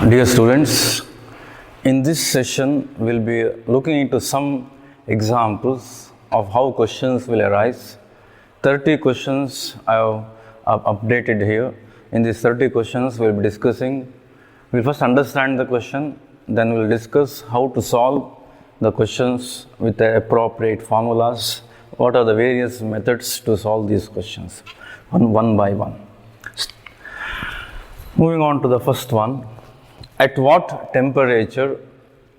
Dear students, in this session we'll be looking into some examples of how questions will arise. 30 questions I have updated here. In these 30 questions we'll be discussing, we'll first understand the question, then we'll discuss how to solve the questions with the appropriate formulas. What are the various methods to solve these questions, one by one. Moving on to the first one. At what temperature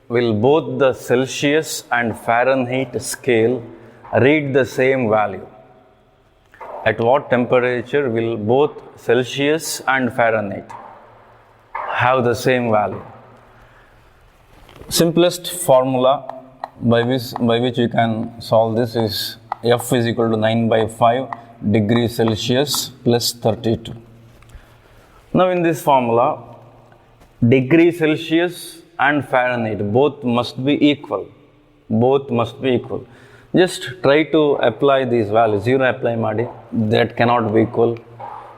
will both the Celsius and Fahrenheit scale read the same value? At what temperature will both Celsius and Fahrenheit have the same value? Simplest formula by which you can solve this is F is equal to 9 by 5 degrees Celsius plus 32. Now in this formula, degree Celsius and Fahrenheit both must be equal. Just try to apply these values. 0 apply madi, that cannot be equal.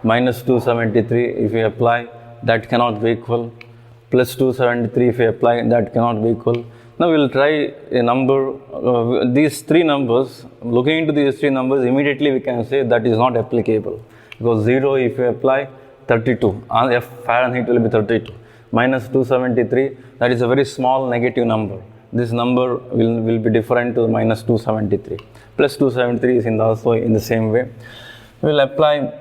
Minus 273 if you apply, that cannot be equal. Plus 273 if you apply, that cannot be equal. Now we will try a number, these three numbers. Looking into these three numbers, immediately we can say that is not applicable. Because 0 if you apply, 32, F Fahrenheit will be 32. Minus 273, that is a very small negative number. This number will be different to minus 273. Plus 273 is also in the same way. We will apply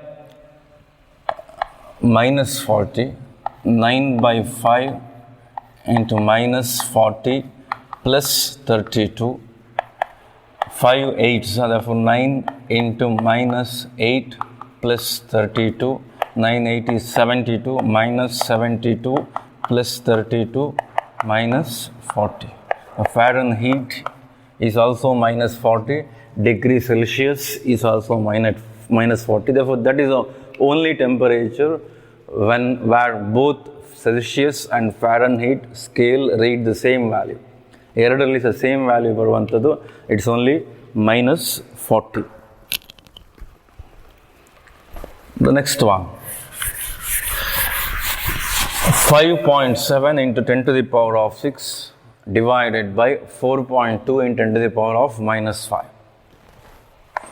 minus 40, 9 by 5 into minus 40 plus 32. 5 8, so therefore 9 into minus 8 plus 32. 9 8 is 72 minus 72 plus 32 minus 40. Fahrenheit is also minus 40. Degree Celsius is also minus 40. Therefore, that is the only temperature where both Celsius and Fahrenheit scale read the same value. Erradalli is the same value baruvantadu. It's only minus 40. The next one. 5.7 into 10 to the power of 6 divided by 4.2 into 10 to the power of minus 5.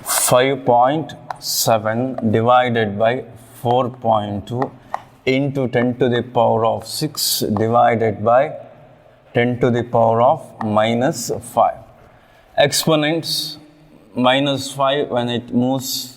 5.7 divided by 4.2 into 10 to the power of 6 divided by 10 to the power of minus 5. Exponents minus 5, when it moves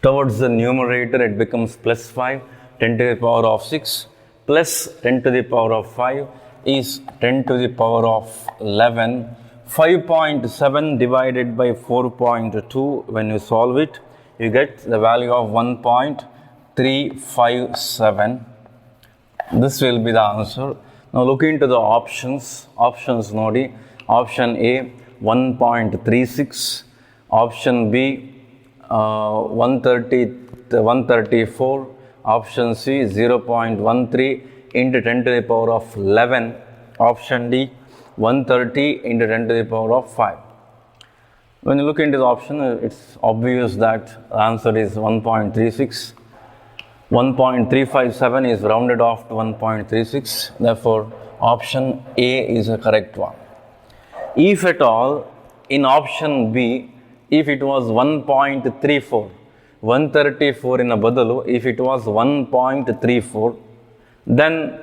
towards the numerator, it becomes plus 5. 10 to the power of 6 plus 10 to the power of 5 is 10 to the power of 11. 5.7 divided by 4.2, when you solve it, you get the value of 1.357. This will be the answer. Now look into the options. Options nodi. Option A 1.36. Option B 134. Option C 0.13 into 10 to the power of 11. Option D 130 into 10 to the power of 5. When you look into the option, it's obvious that the answer is 1.36. 1.357 is rounded off to 1.36. Therefore, option A is a correct one. If at all, in option B, if it was 1.34, 134 in a badalu, if it was 1.34, then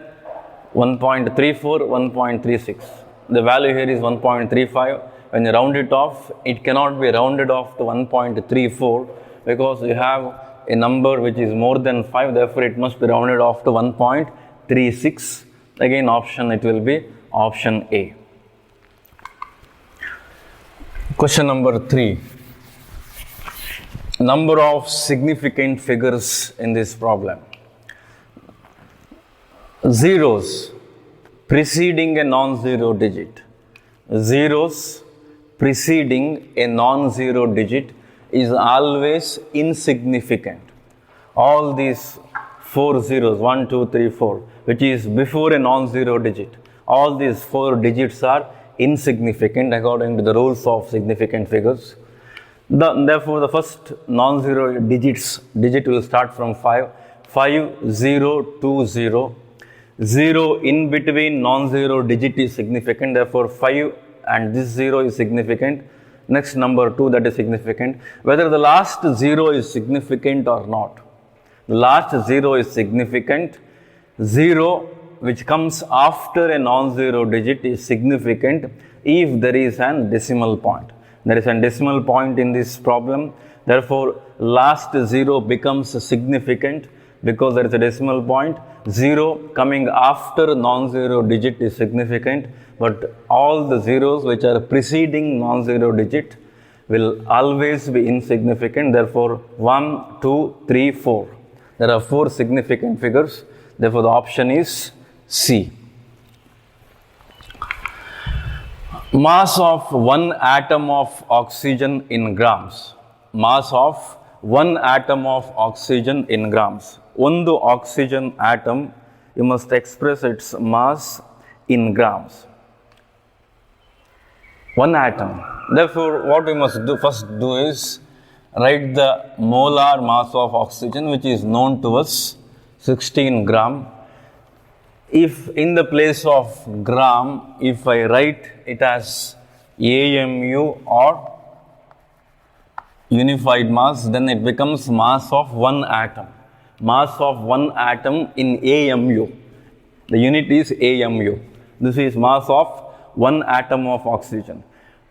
1.34, 1.36. The value here is 1.35. When you round it off, it cannot be rounded off to 1.34 because you have a number which is more than 5, therefore it must be rounded off to 1.36. Again, option, it will be option A. Question number 3. Number of significant figures in this problem. Zeros preceding a non-zero digit. Zeros preceding a non-zero digit is always insignificant. All these 4 zeros, 1, 2, 3, 4, which is before a non-zero digit, all these 4 digits are insignificant according to the rules of significant figures. Therefore, the first non-zero digit will start from 5. 5, 0, 2, 0. 0 in between non-zero digit is significant, therefore 5 and this 0 is significant. Next number 2, that is significant. Whether the last 0 is significant or not. The last 0 is significant. 0 which comes after a non-zero digit is significant if there is an decimal point. There is a decimal point in this problem. Therefore, last 0 becomes significant because there is a decimal point. 0 coming after non-zero digit is significant, but all the zeros which are preceding non-zero digit will always be insignificant. Therefore, 1, 2, 3, 4. There are 4 significant figures. Therefore, the option is C. Mass of one atom of oxygen in grams. Mass of one atom of oxygen in grams. One oxygen atom, you must express its mass in grams. One atom. Therefore, what we must first do is write the molar mass of oxygen, which is known to us, 16 gram. If in the place of gram, if I write it as AMU or unified mass, then it becomes mass of one atom. Mass of one atom in AMU. The unit is AMU. This is mass of one atom of oxygen.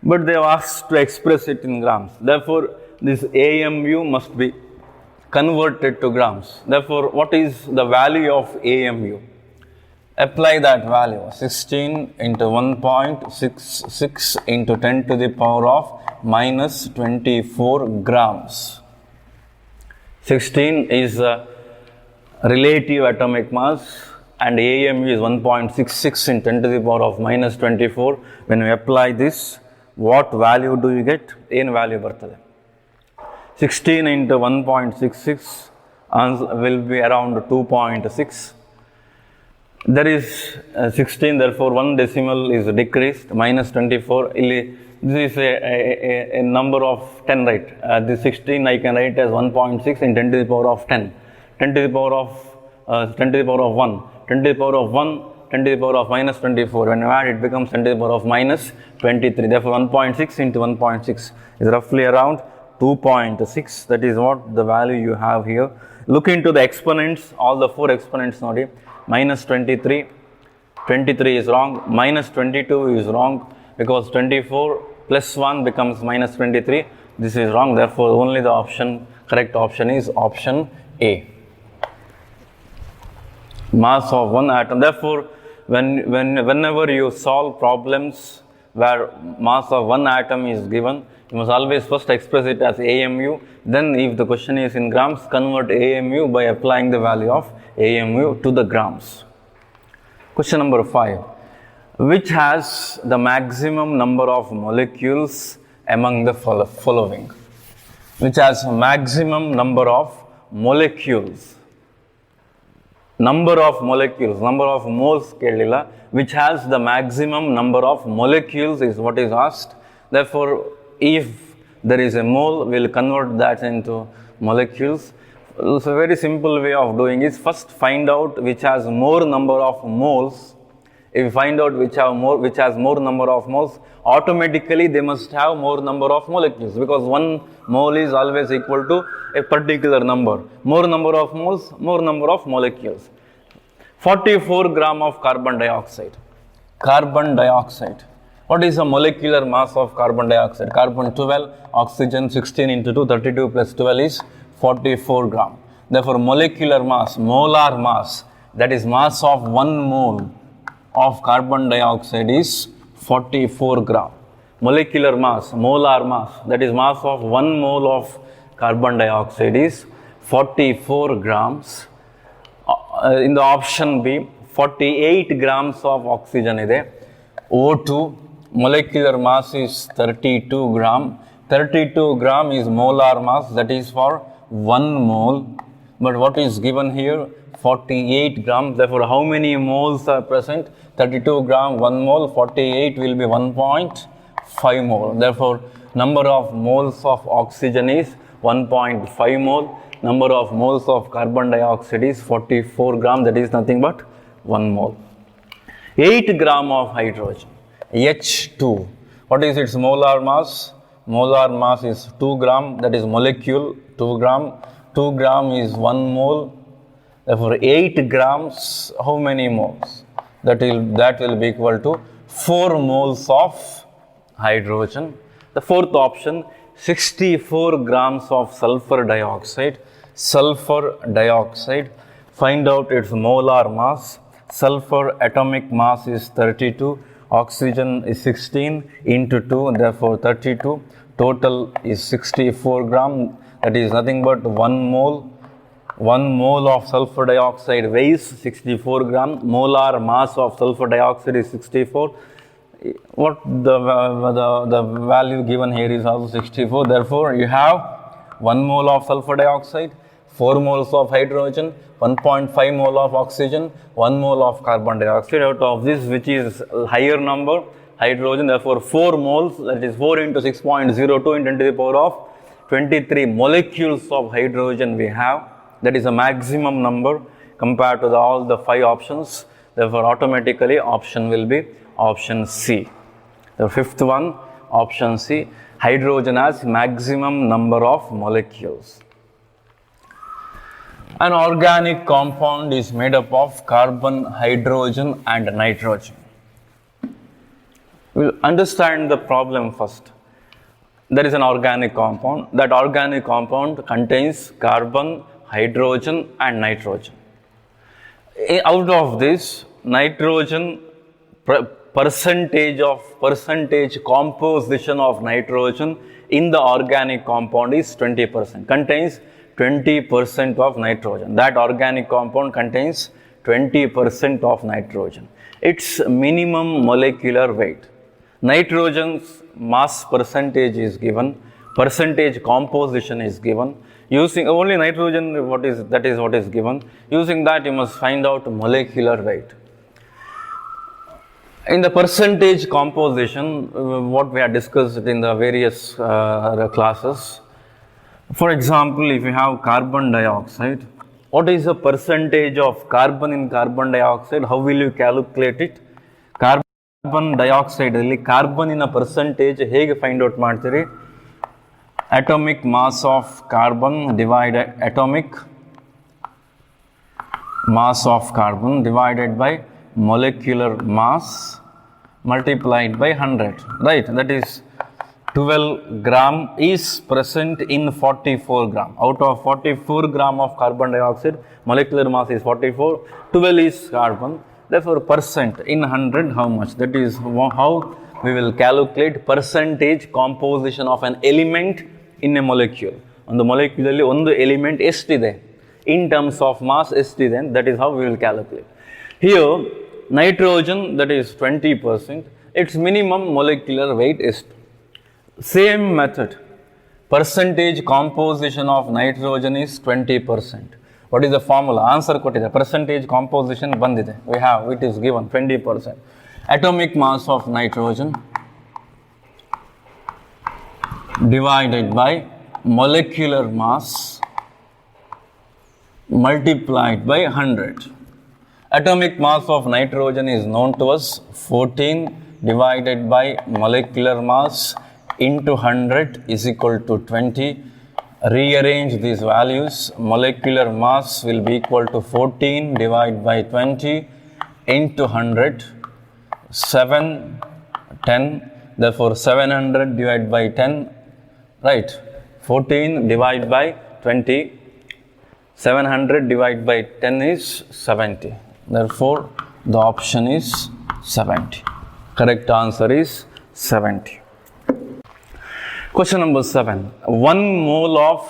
But they have asked to express it in grams. Therefore, this AMU must be converted to grams. Therefore, what is the value of AMU? Apply that value, 16 into 1.66 into 10 to the power of minus 24 grams. 16 is relative atomic mass and AMU is 1.66 in 10 to the power of minus 24. When we apply this, what value do you get? ಏನು value ಬರ್ತದೆ? 16 into 1.66 will be around 2.6. There is 16, therefore 1 decimal is decreased, minus 24. This is a number of 10, right? This 16 I can write as 1.6 in 10 to the power of 10. 10 to the power of 10 to the power of 1. 10 to the power of 1, 10 to the power of minus 24. When you add, it becomes 10 to the power of minus 23. Therefore, 1.6 into 1.6 is roughly around 2.6. That is what the value you have here. Look into the exponents, all the 4 exponents. Nodi. Minus 23, 23 is wrong, minus 22 is wrong because 24 plus 1 becomes minus 23. This is wrong, therefore only the correct option is option A. Mass of one atom. Therefore, whenever you solve problems where mass of one atom is given, you must always first express it as AMU. Then if the question is in grams, convert AMU by applying the value of AMU to the grams. Question number 5. Which has the maximum number of molecules among the following? Which has maximum number of molecules? Number of molecules, number of moles kelila, which has the maximum number of molecules is what is asked. Therefore, if there is a mole, we will convert that into molecules. So, a very simple way of doing is first find out which has more number of moles. If you find out which has more number of moles, automatically they must have more number of molecules because one mole is always equal to a particular number. More number of moles, more number of molecules. 44 gram of carbon dioxide. Carbon dioxide. What is the molecular mass of carbon dioxide? Carbon 12, oxygen 16 into 2, 32 plus 12 is 44 gram. Therefore, molecular mass, molar mass, that is mass of 1 mole of carbon dioxide is 44 gram. Molecular mass, molar mass, that is mass of 1 mole of carbon dioxide is 44 grams. In the option B, 48 grams of oxygen ide. O2, molecular mass is 32 gram. 32 gram is molar mass, that is for 1 mole. But what is given here? 48 grams. Therefore, how many moles are present? 32 gram, 1 mole, 48 will be 1.5 mole. Therefore, number of moles of oxygen is 1.5 mole. Number of moles of carbon dioxide is 44 gram. That is nothing but 1 mole. 8 gram of hydrogen, H2. What is its molar mass? Molar mass is 2 gram, that is molecule 2 gram. 2 gram is 1 mole. Therefore, 8 grams, how many moles? That will be equal to 4 moles of hydrogen. The fourth option, 64 grams of sulfur dioxide. Sulfur dioxide, find out its molar mass. Sulfur atomic mass is 32, oxygen is 16 into 2, therefore 32. Total is 64 gram, that is nothing but 1 mole. 1 mole of sulfur dioxide weighs 64 gram. Molar mass of sulfur dioxide is 64. What the value given here is also 64. Therefore, you have 1 mole of sulfur dioxide, 4 moles of hydrogen, 1.5 mole of oxygen, 1 mole of carbon dioxide. Out of this, which is higher number, hydrogen, therefore 4 moles, that is 4 into 6.02 into 10 to the power of 23 molecules of hydrogen we have. That is a maximum number compared to all the 5 options. Therefore, automatically option will be option C. The fifth one, option C, hydrogen has maximum number of molecules. An organic compound is made up of carbon, hydrogen and nitrogen. We'll understand the problem first. There is an organic compound. That organic compound contains carbon, hydrogen and nitrogen. Out of this, nitrogen percentage composition of nitrogen in the organic compound is 20%, contains 20% of nitrogen. That organic compound contains 20% of nitrogen. Its minimum molecular weight. Nitrogen's mass percentage is given, percentage composition is given. Using only nitrogen, that is what is given. Using that, you must find out molecular weight. In the percentage composition, what we have discussed in the various classes. For example, if you have carbon dioxide, what is the percentage of carbon in carbon dioxide? How will you calculate it? Carbon dioxide ಅಲ್ಲಿ carbon in a percentage ಹೇಗೆ find out ಮಾಡ್ತೀರಿ? Atomic mass of carbon divided atomic mass of carbon divided by molecular mass multiplied by 100, right? That is 12 gram is present in 44 gram. Out of 44 gram of carbon dioxide, molecular mass is 44, 12 is carbon. Therefore, percent in 100, how much? That is how we will calculate percentage composition of an element in a molecule. On the molecule, one element ಎಷ್ಟಿದೆ in terms of mass ಎಷ್ಟಿದೆ, that is how we will calculate. Here, nitrogen, that is 20%, its minimum molecular weight is same method. Percentage composition of nitrogen is 20%. What is the formula? Answer ಕೊಟ್ಟಿದೆ. Percentage composition ಬಂದಿದೆ. We have, it is given 20%. Atomic mass of nitrogen divided by molecular mass multiplied by 100. Atomic mass of nitrogen is known to us 14 divided by molecular mass into 100 is equal to 20. Rearrange these values. Molecular mass will be equal to 14 divided by 20 into 100. 7, 10. Therefore, 700 divided by 10. Right. 14 divided by 20. 700 divided by 10 is 70. Therefore, the option is 70. Correct answer is 70. Question number 7. 1 mole of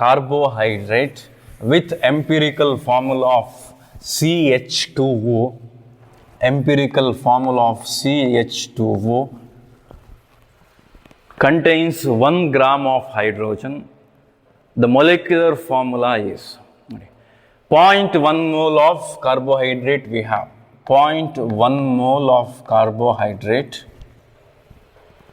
carbohydrate with empirical formula of CH2O. Empirical formula of CH2O contains 1 gram of hydrogen. The molecular formula is 0.1 mole of carbohydrate we have. 0.1 mole of carbohydrate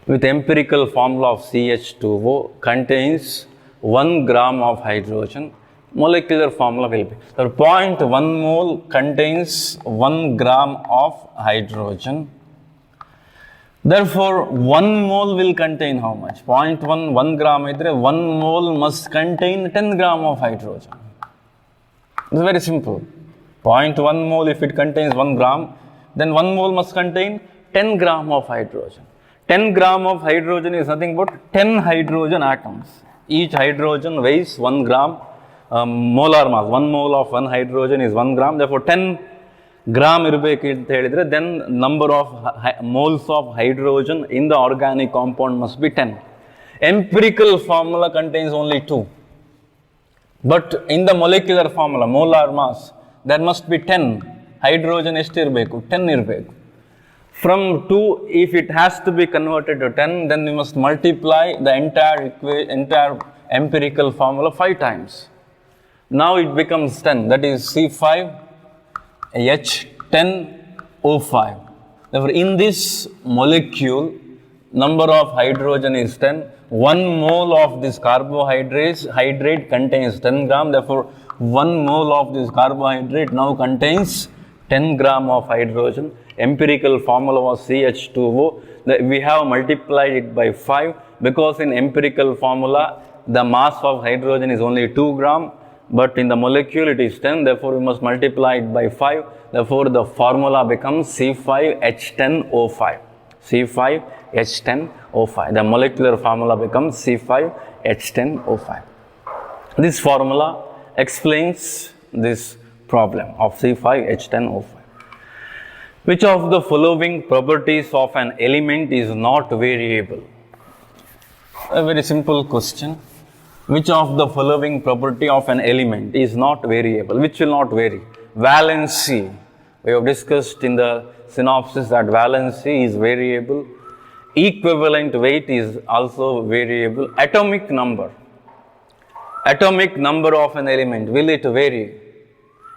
with empirical formula of CH2O contains 1 gram of hydrogen. molecular formula will be. So 0.1 mole contains 1 gram of hydrogen. Therefore, 1 mole will contain how much? 1 gram idre 1 mole must contain 10 gram of hydrogen. It's very simple. 0.1 mole, if it contains 1 gram, then 1 mole must contain 10 gram of hydrogen. 10 gram of hydrogen is nothing but 10 hydrogen atoms. Each hydrogen weighs 1 gram, molar mass. 1 mole of 1 hydrogen is 1 gram. Therefore, 10 gram irbeku anta helidre, then number of moles of hydrogen in the organic compound must be 10. Empirical formula contains only 2. But in the molecular formula, molar mass, there must be 10. Hydrogen ಎಷ್ಟು ಇರಬೇಕು? 10 ಇರಬೇಕು. From 2, if it has to be converted to 10, then we must multiply the entire empirical formula 5 times. Now it becomes 10. That is C5H10O5. Therefore, in this molecule, number of hydrogen is 10. 1 mole of this carbohydrate contains 10 gram. Therefore, 1 mole of this carbohydrate now contains 10 gram of hydrogen. Empirical formula was CH2O. We have multiplied it by 5 because in empirical formula the mass of hydrogen is only 2 gram, but in the molecule it is 10. Therefore, we must multiply it by 5. Therefore, the formula becomes C5H10O5. C5H10O5. The molecular formula becomes C5H10O5. This formula explains this problem of C5H10O5. Which of the following properties of an element is not variable? A very simple question. Which of the following property of an element is not variable? Which will not vary? Valency. We have discussed in the synopsis that valency is variable. Equivalent weight is also variable. Atomic number. Atomic number of an element, will it vary?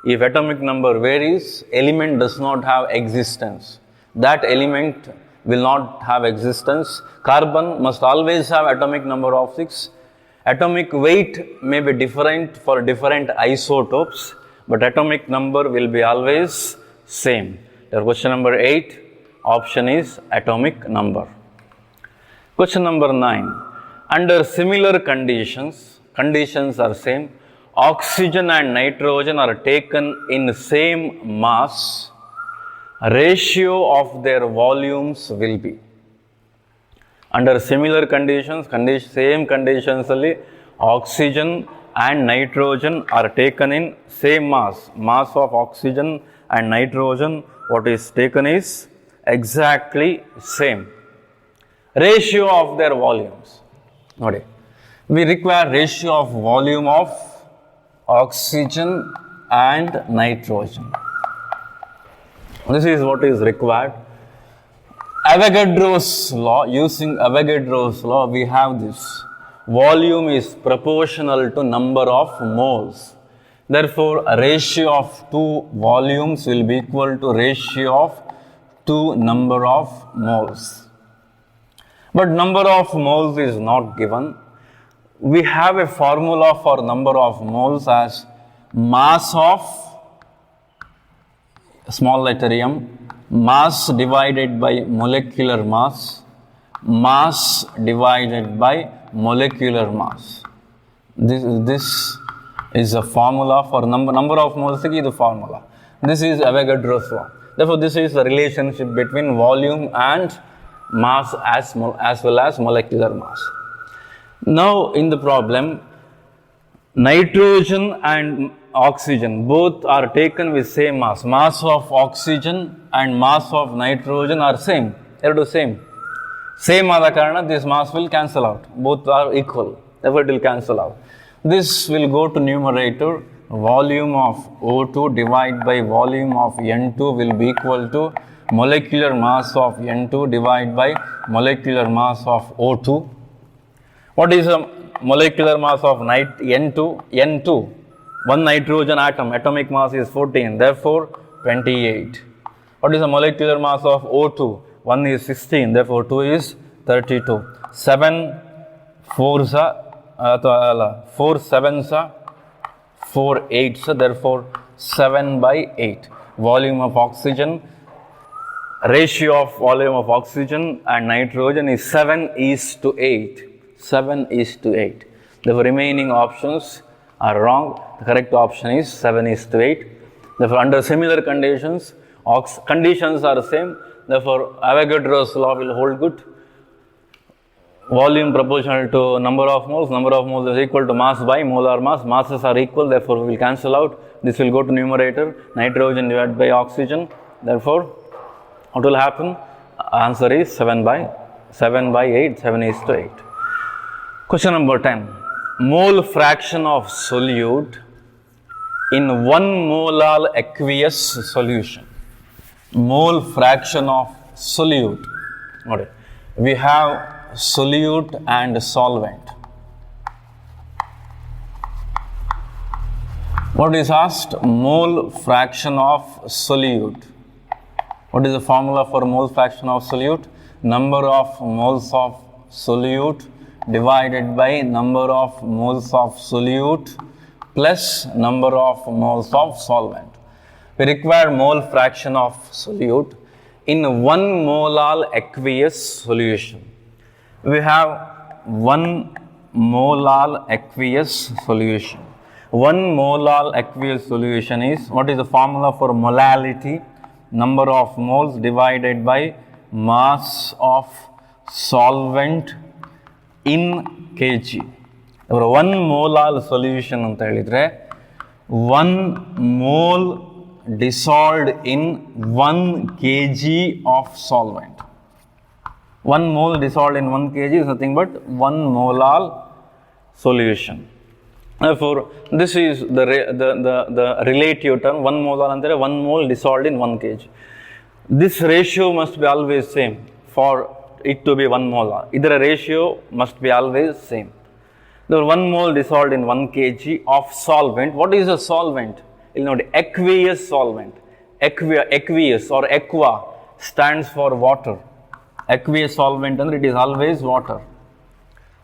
If atomic number varies, element does not have existence. That element will not have existence. Carbon must always have atomic number of 6. Atomic weight may be different for different isotopes, but atomic number will be always same. Question number 8, option is atomic number. Question number 9. Under similar conditions are same. Oxygen and nitrogen are taken in same mass. Ratio of their volumes will be. Under similar conditions, same conditions alli, oxygen and nitrogen are taken in same mass. Mass of oxygen and nitrogen, what is taken is exactly same. Ratio of their volumes. Okay. We require ratio of volume of oxygen and nitrogen. This is what is required. Avogadro's law, using Avogadro's law, we have this. Volume is proportional to number of moles. Therefore, a ratio of 2 volumes will be equal to ratio of 2 number of moles. But number of moles is not given. We have a formula for number of moles as mass of small letter m, mass divided by molecular mass, mass divided by molecular mass. This is a formula for number of moles. This is the formula. This is Avogadro's law. Therefore, this is the relationship between volume and mass as well as molecular mass. Now, in the problem, nitrogen and oxygen both are taken with same mass. Mass of oxygen and mass of nitrogen are same. They are the same. Same ಆದ ಕಾರಣ this mass will cancel out. Both are equal. Therefore, it will cancel out. This will go to numerator. Volume of O2 divided by volume of N2 will be equal to molecular mass of N2 divided by molecular mass of O2. What is the molecular mass of N2? N2. One nitrogen atom, atomic mass is 14, therefore 28. What is the molecular mass of O2? 1 is 16, therefore 2 is 32. 7 4s are 4 7s are 4 8, so therefore 7 by 8. Volume of oxygen, ratio of volume of oxygen and nitrogen is 7 is to 8. 7 is to 8. The remaining options are wrong. The correct option is 7 is to 8. Therefore, under similar conditions, conditions are the same. Therefore, Avogadro's law will hold good. Volume proportional to number of moles is equal to mass by molar mass. Masses are equal, therefore we will cancel out. This will go to numerator, nitrogen divided by oxygen. Therefore, what will happen? Answer is 7 by 8, 7 is to 8. Question number 10. Mole fraction of solute in 1 molar aqueous solution. Mole fraction of solute. Okay. We have solute and solvent. What is asked? Mole fraction of solute. What is the formula for mole fraction of solute? Number of moles of solute divided by number of moles of solute plus number of moles of solvent. We require mole fraction of solute in 1 molar aqueous solution. We have 1 molar aqueous solution. 1 molar aqueous solution is, what is the formula for molality? Number of moles divided by mass of solvent in kg. 1 molar solution anta helidre 1 mole dissolved in 1 kg of solvent. 1 mole dissolved in 1 kg is nothing but 1 molar solution. Therefore, this is the relative term. 1 molar ಅಂದರೆ 1 mole dissolved in 1 kg. This ratio must be always same for it to be 1 molar. Idra ratio must be always same. The 1 mole dissolved in 1 kg of solvent. What is a solvent? You'll note aqueous solvent. Aqueous or aqua stands for water. Aqueous solvent and it is always water.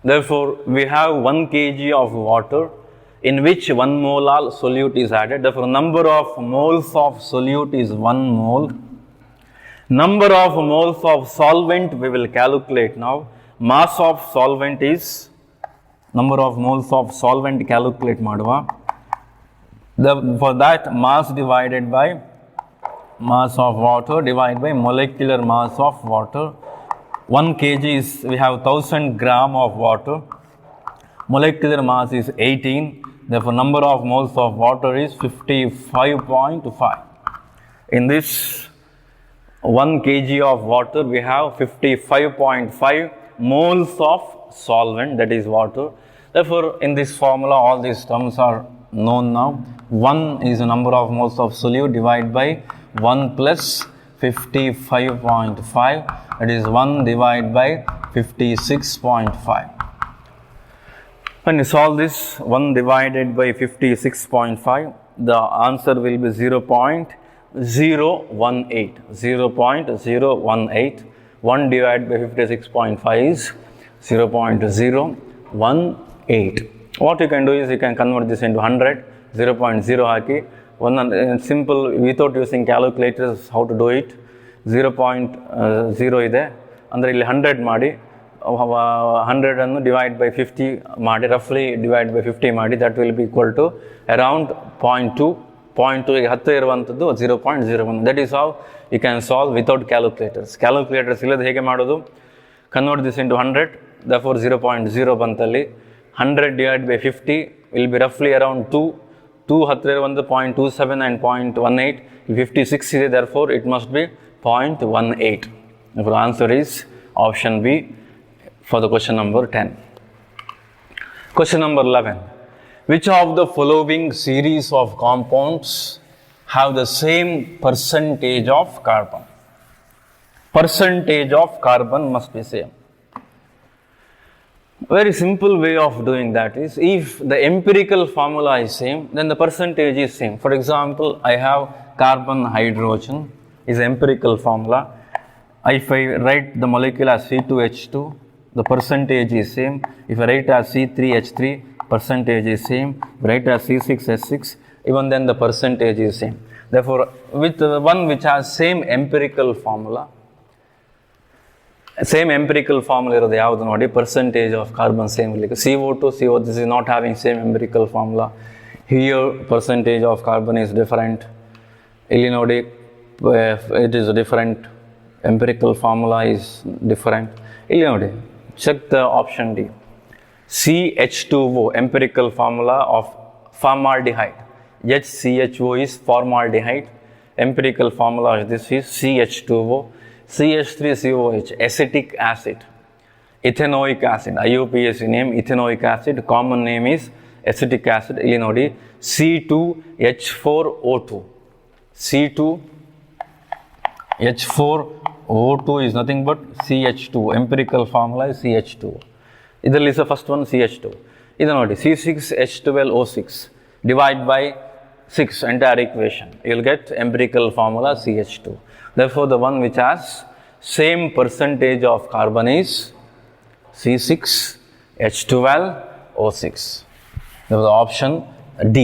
Therefore, we have 1 kg of water in which 1 molar solute is added. Therefore, number of moles of solute is 1 mole. Number of moles of solvent we will calculate now. Mass of solvent is number of moles of solvent calculate maduva. For that, mass divided by mass of water divided by molecular mass of water. 1 kg is, we have 1000 gram of water. Molecular mass is 18. Therefore, number of moles of water is 55.5. In this 1 kg of water, we have 55.5 moles of solvent, that is water. Therefore, in this formula, all these terms are known now. 1 is the number of moles of solute divided by 1 plus 55.5. That is 1 divided by 56.5. When you solve this, 1 divided by 56.5, the answer will be 0.018. 0.018. 1 divided by 56.5 is 0.018. What you can do is you can convert this into 100. 0.0 haki. Simple, without using calculators, how to do it. 0.0 ಇದೆ ಅಂದರೆ ಇಲ್ಲಿ 100 ಮಾಡಿ 100 ಅನ್ನು divide by 50 ಮಾಡಿ ರಫ್ಲಿ divide by 50 ಮಾಡಿ that will be equal to around 0.2 ಗೆ 10 ಇರುವಂಥದ್ದು 0.01. That is how you can solve without calculators ಇಲ್ಲದೆ ಹೇಗೆ ಮಾಡೋದು? ಕನ್ವರ್ಟ್ ದಿಸ್ ಇಂಟು 100, therefore 0.0 ಬಂತಲ್ಲಿ. 100 divided by 50 will be roughly around 2. 2 ಹತ್ತಿರ ಇರುವಂಥದ್ದು 0.27 and 0.18. 56 ಇದೆ, therefore it must be 0.18. Therefore, answer is option B for the question number 10. Question number 11. Which of the following series of compounds have the same percentage of carbon? Percentage of carbon must be same. Very simple way of doing that is, if the empirical formula is same, then the percentage is same. For example, I have carbon hydrogen is empirical formula. If I write the molecule as C2H2, the percentage is same. If I write as C3H3, percentage is same. Write as C6H6, even then the percentage is same. Therefore, with the one which has same empirical formula ಇರೋದು ಯಾವುದು ನೋಡಿ, percentage of carbon same ಇರಲಿಕ್ಕೆ. CO2, this is not having same empirical formula. Here percentage of carbon is different. ಇಲ್ಲಿ ನೋಡಿ it is different. Empirical formula is different. ಇಲ್ಲಿ ನೋಡಿ, check the option D. CH2O, empirical formula of formaldehyde. HCHO is formaldehyde. Empirical formula this is CH2O. CH3COH, acetic acid. Ethanoic acid, IUPAC name ethanoic acid, common name is acetic acid. ಇಲ್ಲಿ ನೋಡಿ C2H4O2. C2H4O2 is nothing but CH2. Empirical formula is CH2. ಇದರಲ್ಲಿ is the first one CH2. ಇದು ನೋಡಿ C6H12O6 divide by 6 entire equation. You will get empirical formula CH2. Therefore, the one which has same percentage of carbon is C6H12O6. There was option D,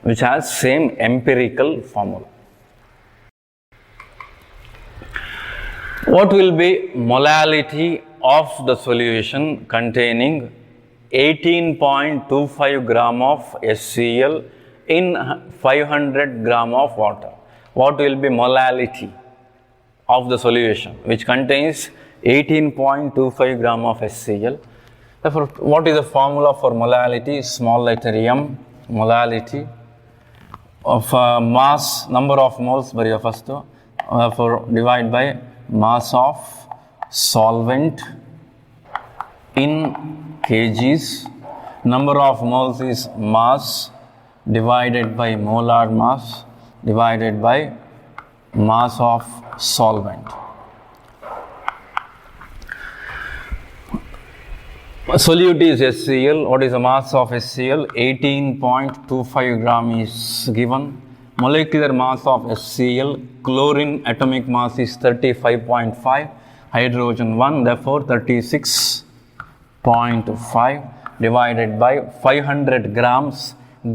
which has same empirical formula. What will be molality of the solution containing 18.25 gram of HCl in 500 gram of water? What will be molality of the solution which contains 18.25 gram of HCl? Therefore, what is the formula for molality? Small letter m, molality of mass, number of moles, bariya first. Therefore, divide by mass of solvent in kgs. Number of moles is mass divided by molar mass divided by mass of solvent. Solute is HCl. What is the mass of HCl? 18.25 gram is given. Molecular mass of HCl, chlorine atomic mass is 35.5, hydrogen 1, therefore 36.5 divided by 500 grams.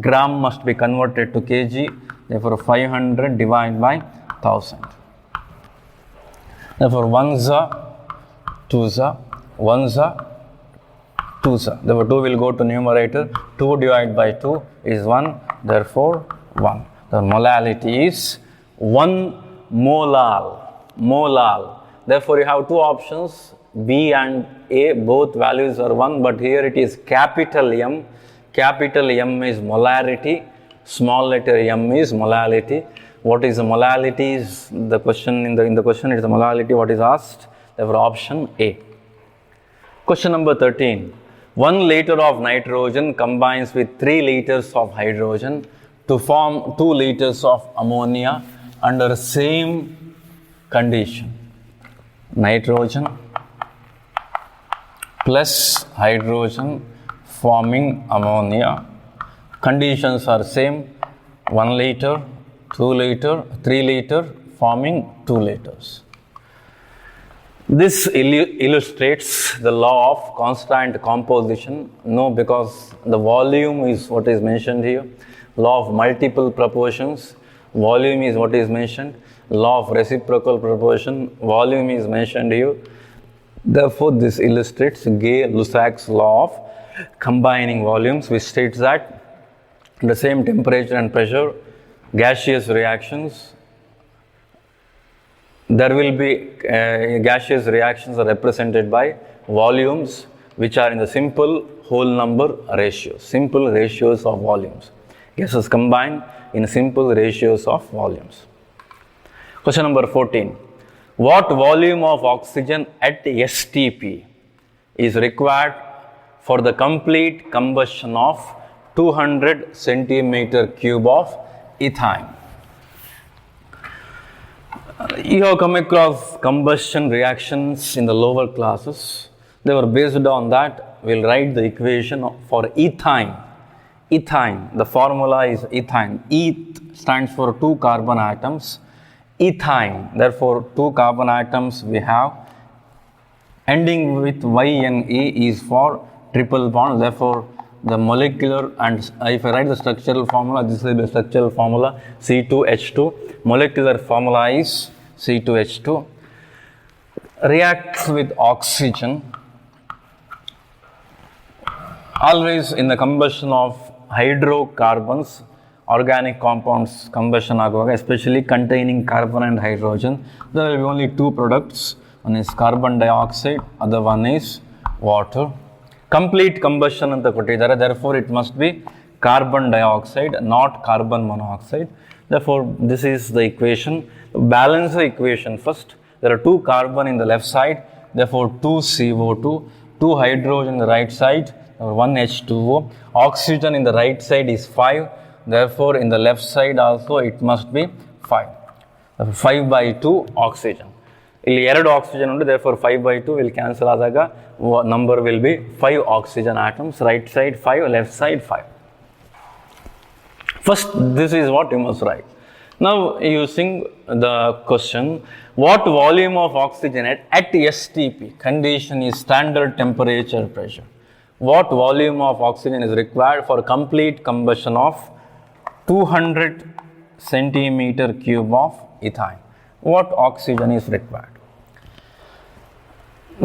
Gram must be converted to kg. Therefore, 500 divided by 1000. Therefore, 1 2 1 2. Therefore, 2 will go to numerator. 2 divided by 2 is 1. Therefore, 1. The molality is 1 molal. Therefore, you have two options, B and A. Both values are 1, but here it is capital M. Capital M is molarity. Small letter m is molality. What is the molality? Is the question in the question is the molality what is asked. Therefore, option A. Question number 13. 1 liter of nitrogen combines with 3 liters of hydrogen to form 2 liters of ammonia under same condition. Nitrogen plus hydrogen forming ammonia. Conditions are same, 1 liter, 2 liter, 3 liter forming 2 liters. This illustrates the law of constant composition. No, because the volume is what is mentioned here. Law of multiple proportions, volume is what is mentioned. Law of reciprocal proportion, volume is mentioned here. Therefore, this illustrates Gay-Lussac's law of combining volumes, which states that the same temperature and pressure, gaseous reactions, there will be gaseous reactions are represented by volumes which are in the simple whole number ratios, simple ratios of volumes. Gases combined in simple ratios of volumes. Question number 14. What volume of oxygen at STP is required for the complete combustion of 200 centimeter cube of ethane? You have come across combustion reactions in the lower classes. They were based on that. We'll write the equation for ethane. Ethane, the formula is ethane. Eth stands for 2 carbon atoms. Ethane, therefore 2 carbon atoms we have. Ending with YNE is for triple bond. Therefore, the molecular, and if I write the structural formula, this will be the structural formula C2H2. Molecular formula is C2H2. Reacts with oxygen. Always in the combustion of hydrocarbons, organic compounds combustion aguvaga, especially containing carbon and hydrogen, there will be only two products. One is carbon dioxide, other one is water. Complete combustion anta kottidare, therefore it must be carbon dioxide, not carbon monoxide. Therefore this is the equation. Balance the equation first. There are two carbon in the left side, therefore 2 CO2, 2 hydrogen in the right side, 1 H2O. Oxygen in the right side is 5, therefore in the left side also it must be 5. 5 by 2 oxygen. ಇಲ್ಲಿ 2 oxygen ಉಂಟು, therefore 5 by 2 will cancel ಆದಾಗ number will be 5 oxygen atoms, right side 5, left side 5. First, this is what you must write. Now using the question, what volume of oxygen at STP, condition is standard temperature pressure, what volume of oxygen is required for complete combustion of 200 centimeter cube of ethane? What oxygen is required?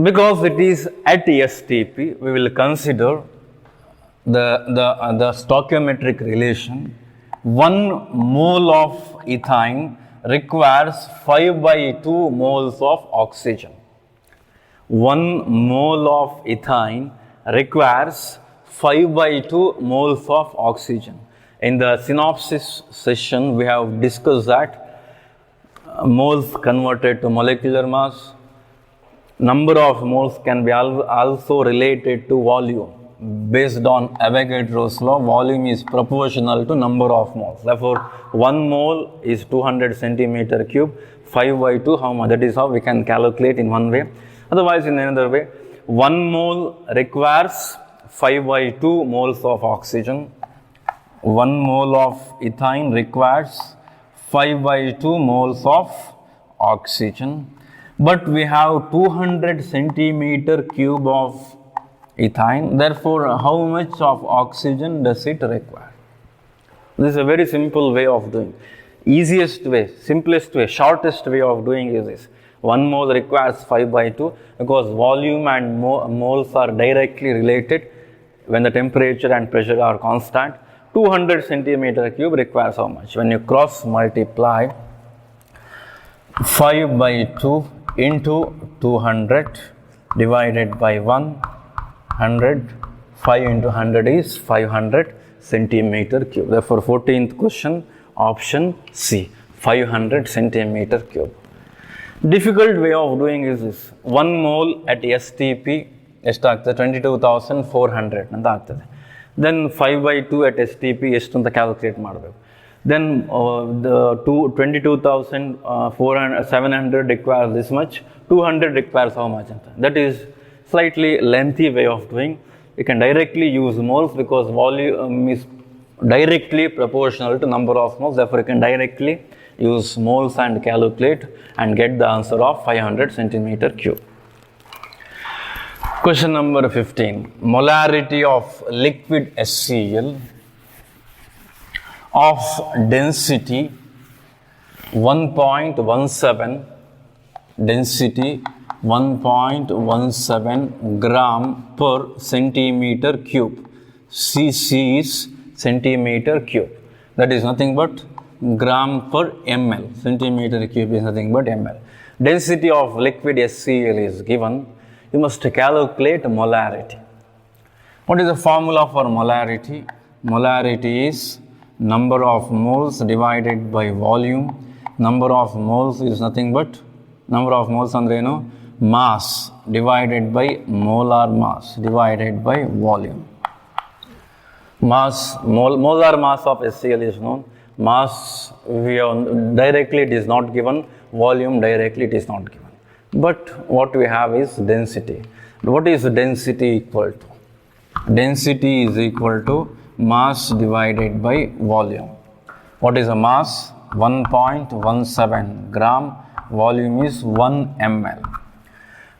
Because it is at STP, we will consider the stoichiometric relation. 1 mole of ethane requires 5 by 2 moles of oxygen. 1 mole of ethane requires 5 by 2 moles of oxygen. In the synopsis session, we have discussed that moles converted to molecular mass. Number of moles can be also related to volume. Based on Avogadro's law, volume is proportional to number of moles. Therefore, 1 mole is 200 centimeter cube. 5 by 2, how much? That is how we can calculate in one way. Otherwise, in another way, 1 mole requires 5 by 2 moles of oxygen. 1 mole of ethane requires 5 by 2 moles of oxygen. But we have 200 centimeter cube of ethane. Therefore, how much of oxygen does it require? This is a very simple way of doing. Easiest way, simplest way, shortest way of doing is this. 1 mole requires 5 by 2 because volume and moles are directly related when the temperature and pressure are constant. 200 centimeter cube requires how much? When you cross multiply 5 by 2 into 200 divided by 100, 5 into 100 is 500 centimeter cube. Therefore, 14th question, option C, 500 centimeter cube. Difficult way of doing is this. 1 mole at STP ಎಷ್ಟು ಆಗ್ತದೆ 22,400 ಅಂತ ಆಗ್ತದೆ. Then 5 by 2 at STP ಎಷ್ಟು ಅಂತ calculate ಮಾಡಬೇಕು. Then the 22,700 requires this much, 200 requires how much? That is slightly lengthy way of doing. You can directly use moles because volume is directly proportional to number of moles. Therefore, you can directly use moles and calculate and get the answer of 500 centimeter cube. Question number 15. Molarity of liquid HCl of density 1.17, density 1.17 gram per centimeter cube. Cc is centimeter cube. That is nothing but gram per ml. Centimeter cube is nothing but ml. Density of liquid HCl is given. You must calculate molarity. What is the formula for molarity? Molarity is number of moles divided by volume. Number of moles is nothing but number of moles andreno mass divided by molar mass divided by volume. Mass, molar mass of HCl is known. Mass directly it is not given. Volume directly it is not given. But what we have is density. What is density equal to? Density is equal to mass divided by volume. What is a mass? 1.17 gram. Volume is 1 ml.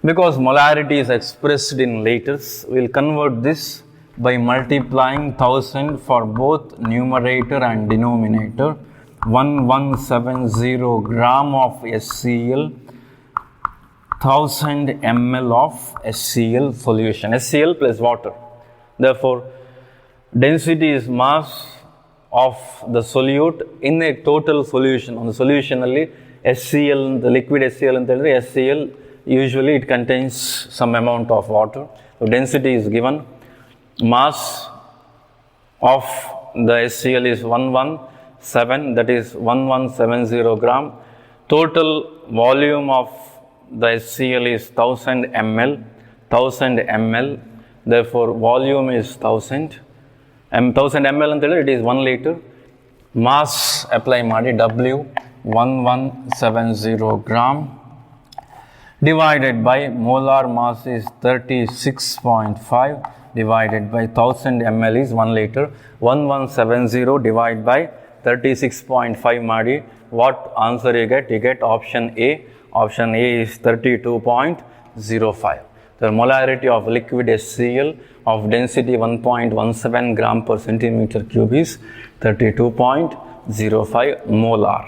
Because molarity is expressed in liters, we will convert this by multiplying 1000 for both numerator and denominator. 1170 gram of HCl, 1000 ml of HCl solution, HCl plus water. Therefore, density is mass of the solute in a total solution. On the solution alli HCl, the liquid HCl anta ಹೇಳಿದ್ರೆ HCl usually it contains some amount of water. So density is given. Mass of the HCl is 117, that is 1170 gram. Total volume of the HCl is 1000 ml. 1000 ml. Therefore, volume is 1000. 1000 ml ಅಂತ ಹೇಳಿದ್ರೆ it is 1 liter. Mass apply ಮಾಡಿ W 1170 gram divided by molar mass is 36.5 divided by 1000 ml is 1 liter. 1170 divided by 36.5 ಮಾಡಿ. What answer you get? You get option A. Option A is 32.05. The molarity of liquid HCl of density 1.17 gram per centimeter cube is 32.05 molar.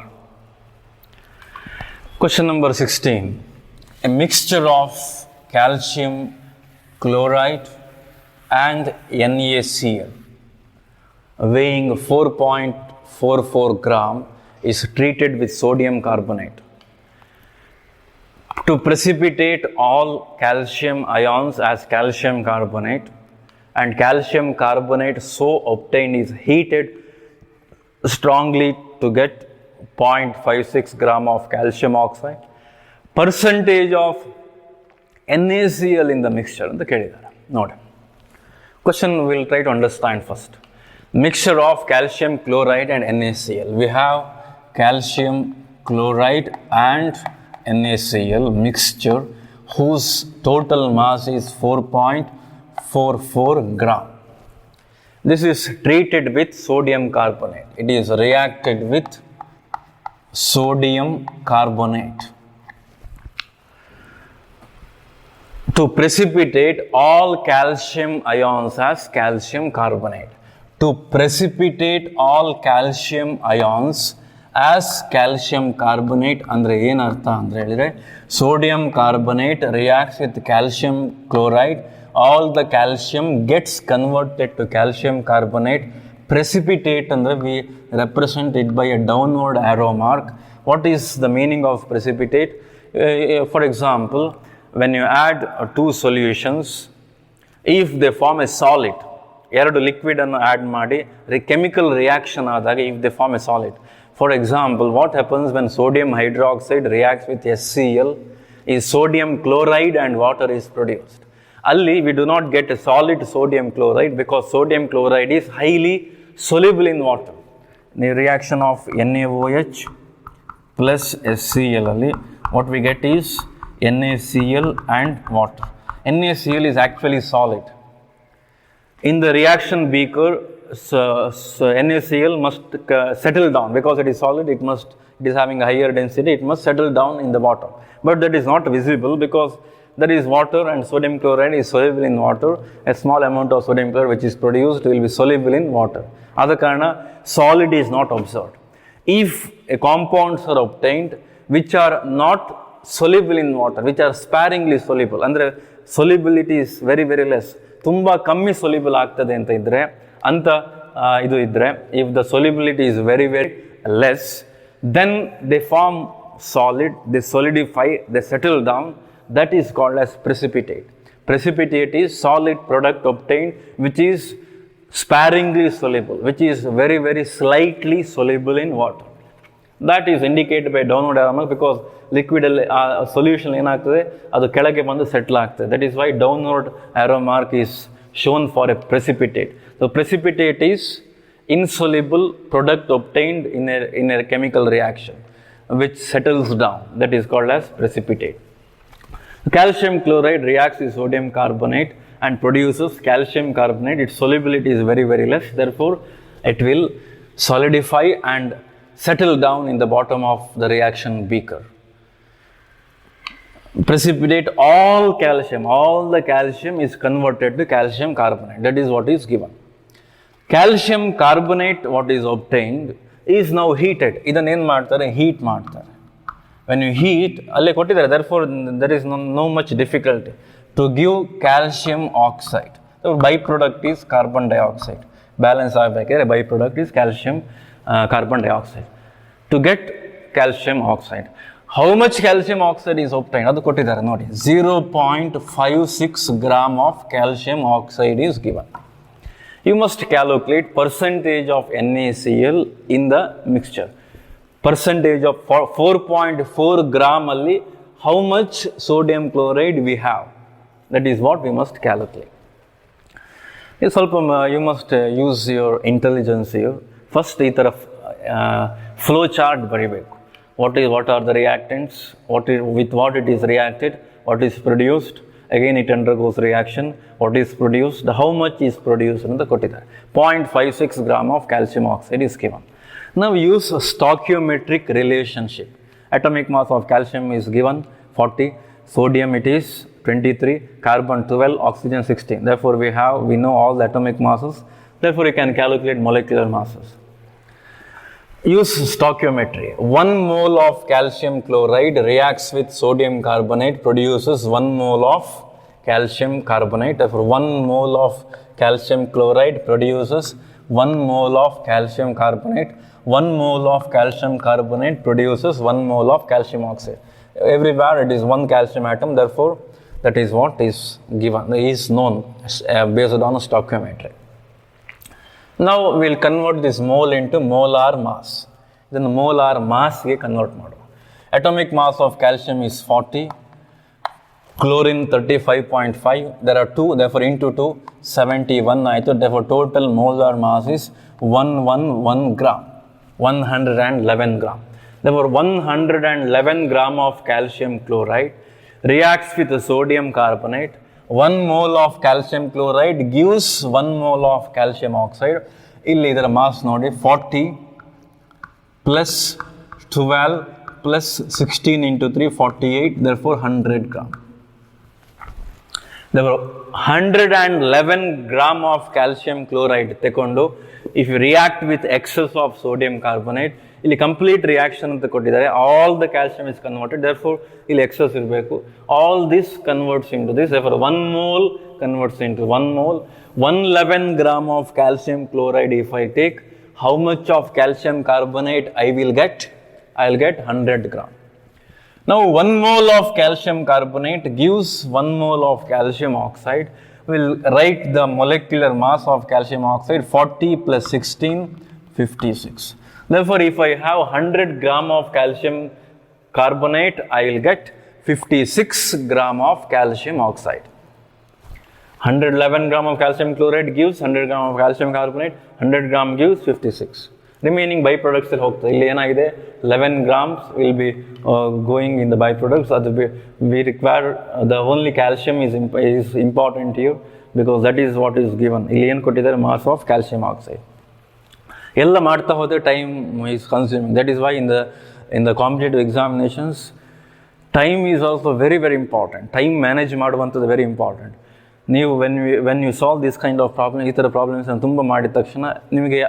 Question number 16. A mixture of calcium chloride and NaCl weighing 4.44 gram is treated with sodium carbonate to precipitate all calcium ions as calcium carbonate, and calcium carbonate so obtained is heated strongly to get 0.56 gram of calcium oxide. Percentage of NaCl in the mixture ಅಂತ ಕೇಳಿದ್ದಾರೆ ನೋಡಿ. Question we'll try to understand first. Mixture of calcium chloride and NaCl. We have calcium chloride and NaCl mixture whose total mass is 4.44 gram. This is treated with sodium carbonate. It is reacted with sodium carbonate to precipitate all calcium ions as calcium carbonate. To precipitate all calcium ions as calcium carbonate andre ಏನು ಅರ್ಥ ಅಂದರೆ ಹೇಳಿದರೆ sodium carbonate reacts with calcium chloride, all the calcium gets converted to calcium carbonate. Precipitate ಅಂದರೆ we represent it by a downward arrow mark. What is the meaning of precipitate? For example, when you add two solutions, if they form a solid, ಎರಡು liquid ಅನ್ನು add ಮಾಡಿ chemical reaction ಆದಾಗ if they form a solid. For example, what happens when sodium hydroxide reacts with HCl is sodium chloride and water is produced. Alli we do not get a solid sodium chloride because sodium chloride is highly soluble in water. The reaction of NaOH plus HCl alli what we get is NaCl and water. NaCl is actually solid. In the reaction beaker, so NaCl must settle down because it is solid. It is having a higher density. It must settle down in the bottom, but that is not visible because there is water and sodium chloride is soluble in water. A small amount of sodium chloride which is produced will be soluble in water. Adha karana solid is not observed. If compounds are obtained which are not soluble in water, which are sparingly soluble, andre solubility is very very less, ತುಂಬಾ ಕಮ್ಮಿ soluble ಆಗ್ತದೆ ಅಂತ ಇದ್ರೆ ಅಂತ ಇದು ಇದ್ರೆ, if the solubility is very very less, then they form solid, they solidify, they settle down. That is called as precipitate. Precipitate is solid product obtained which is sparingly soluble, which is very very slightly soluble in water. That is indicated by downward arrow mark because liquid solution ಏನಾಗ್ತದೆ ಅದು ಕೆಳಗೆ ಬಂದು settle ಆಗ್ತದೆ. That is why downward arrow mark is shown for a precipitate. So precipitate is insoluble product obtained in a chemical reaction which settles down. That is called as precipitate. Calcium chloride reacts with sodium carbonate and produces calcium carbonate. Its solubility is very very less. Therefore, it will solidify and settle down in the bottom of the reaction beaker. precipitate all the calcium is converted to calcium carbonate. That is what is given. Calcium carbonate, what is obtained, is now heated. ಇದನ್ನು ಏನು ಮಾಡ್ತಾರೆ, heat ಮಾಡ್ತಾರೆ. When you heat, ಅಲ್ಲೇ ಕೊಟ್ಟಿದ್ದಾರೆ, therefore there is no much difficulty to give calcium oxide. The byproduct is carbon dioxide. Balance ಆಗಬೇಕಾದ್ರೆ byproduct is calcium carbon dioxide. To get calcium oxide, how much calcium oxide is obtained? ಅದು ಕೊಟ್ಟಿದ್ದಾರೆ ನೋಡಿ, 0.56 gram of calcium oxide is given. You must calculate percentage of NaCl in the mixture. Percentage of 4.4 gram alli how much sodium chloride we have. That is what we must calculate. You must use your intelligence here. First, ಈ ಥರ flow chart ಬರಿಬೇಕು. What are the reactants? With what it is reacted? What is produced? Again, it undergoes reaction. What is produced? How much is produced? ಅಂತ ಕೊಟ್ಟಿದ್ದಾರೆ. 0.56 gram of calcium oxide is given. Now use a stoichiometric relationship. Atomic mass of calcium is given 40, sodium it is 23, carbon 12, oxygen 16. Therefore we know all the atomic masses. Therefore you can calculate molecular masses. Use stoichiometry. 1 mole of calcium chloride reacts with sodium carbonate, produces 1 mole of calcium carbonate. Therefore 1 mole of calcium chloride produces 1 mole of calcium carbonate. 1 mole of calcium carbonate produces 1 mole of calcium oxide. Everywhere it is 1 calcium atom, therefore that is what is given, is known based on stoichiometry. Now we will convert this mole into molar mass. Then molar mass ge convert madu. Atomic mass of calcium is 40, chlorine 35.5. There are 2, therefore into 2, 71 ಆಯಿತು. Therefore total molar mass is 111 gram. 111 gram. Therefore 111 gram of calcium chloride reacts with the sodium carbonate. 1 mole of calcium chloride gives 1 mole of calcium oxide. ಇಲ್ಲಿ ಇದರ mass ನೋಡಿ, 40 plus 12 plus 16 into 3, 48, therefore 100 gram. Therefore 111 gram of calcium chloride ತೆಕೊಂಡು if you react with excess of sodium carbonate, ಇಲ್ಲಿ complete reaction ಅಂತ ಕೊಟ್ಟಿದ್ದಾರೆ. All the calcium is converted, therefore ಇಲ್ಲಿ excess ಇರಬೇಕು. All this converts into this, therefore 1 mole converts into 1 mole. 111 gram of calcium chloride if I take, how much of calcium carbonate I will get? I will get 100 gram. Now 1 mole of calcium carbonate gives 1 mole of calcium oxide. We will write the molecular mass of calcium oxide, 40 plus 16, 56. Therefore, if I have 100 gram of calcium carbonate, I will get 56 gram of calcium oxide. 111 gram of calcium chloride gives 100 gram of calcium carbonate, 100 gram gives 56. Remaining byproducts will ಹೋಗ್ತದೆ. ಇಲ್ಲಿ ಏನಾಗಿದೆ, 11 grams will be going in the byproducts. We require the only calcium is important here because that is what is given. ಇಲ್ಲಿ ಏನು ಕೊಟ್ಟಿದ್ದಾರೆ, mass of calcium oxide. ಎಲ್ಲ ಮಾಡ್ತಾ ಹೋದರೆ time is consuming. That is why in the competitive examinations, time is also very very important. Time manage ಮಾಡುವಂಥದ್ದು very important. ನೀವು when you solve this kind of problem, ಈ ಥರ problems ತುಂಬ ಮಾಡಿದ ತಕ್ಷಣ ನಿಮಗೆ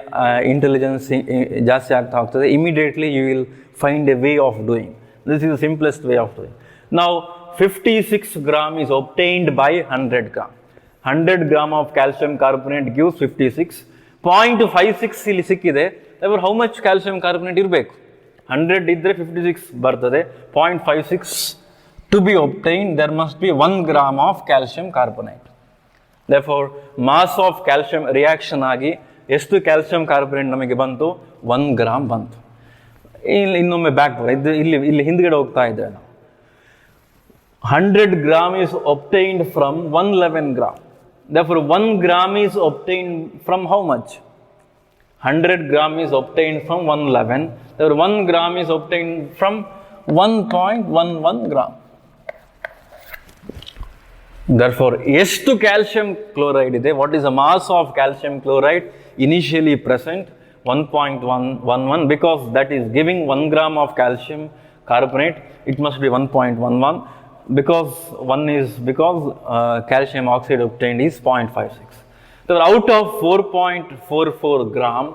ಇಂಟೆಲಿಜೆನ್ಸ್ ಜಾಸ್ತಿ ಆಗ್ತಾ ಹೋಗ್ತದೆ. Immediately you will find a way of doing. This is the simplest way of doing. ನಾವು 56 gram is obtained by 100 gram. 100 gram of calcium carbonate gives 56. 0.56 ಇಲ್ಲಿ ಸಿಕ್ಕಿದೆ. therefore how much calcium carbonate ಇರಬೇಕು? 100 ಇದ್ದರೆ 56 ಬರ್ತದೆ. 0.56 to be obtained, there must be 1 gram of calcium carbonate. Therefore mass of calcium reaction ಆಗಿ ಎಷ್ಟು calcium carbonate ನಮಗೆ ಬಂತು? 1 gram ಬಂತು. ಇಲ್ಲಿ ಇನ್ನೊಮ್ಮೆ ಬ್ಯಾಕ್ ಇಲ್ಲಿ ಹಿಂದ್ಗಡೆ ಹೋಗ್ತಾ ಇದ್ದೇವೆ ನಾವು. 100 gram is obtained from 111 gram. Therefore 1 gram is obtained from how much? 100 gram is obtained from 111. Therefore 1 gram is obtained from 1.11 gram. Therefore ಎಷ್ಟು ಕ್ಯಾಲ್ಸಿಯಂ ಕ್ಲೋರೈಡ್ ಇದೆ? What is the mass of calcium chloride initially present? 1.11. because that is giving 1 gram of calcium carbonate, it must be 1.11. because calcium oxide obtained is 0.56. So out of 4.44 gram,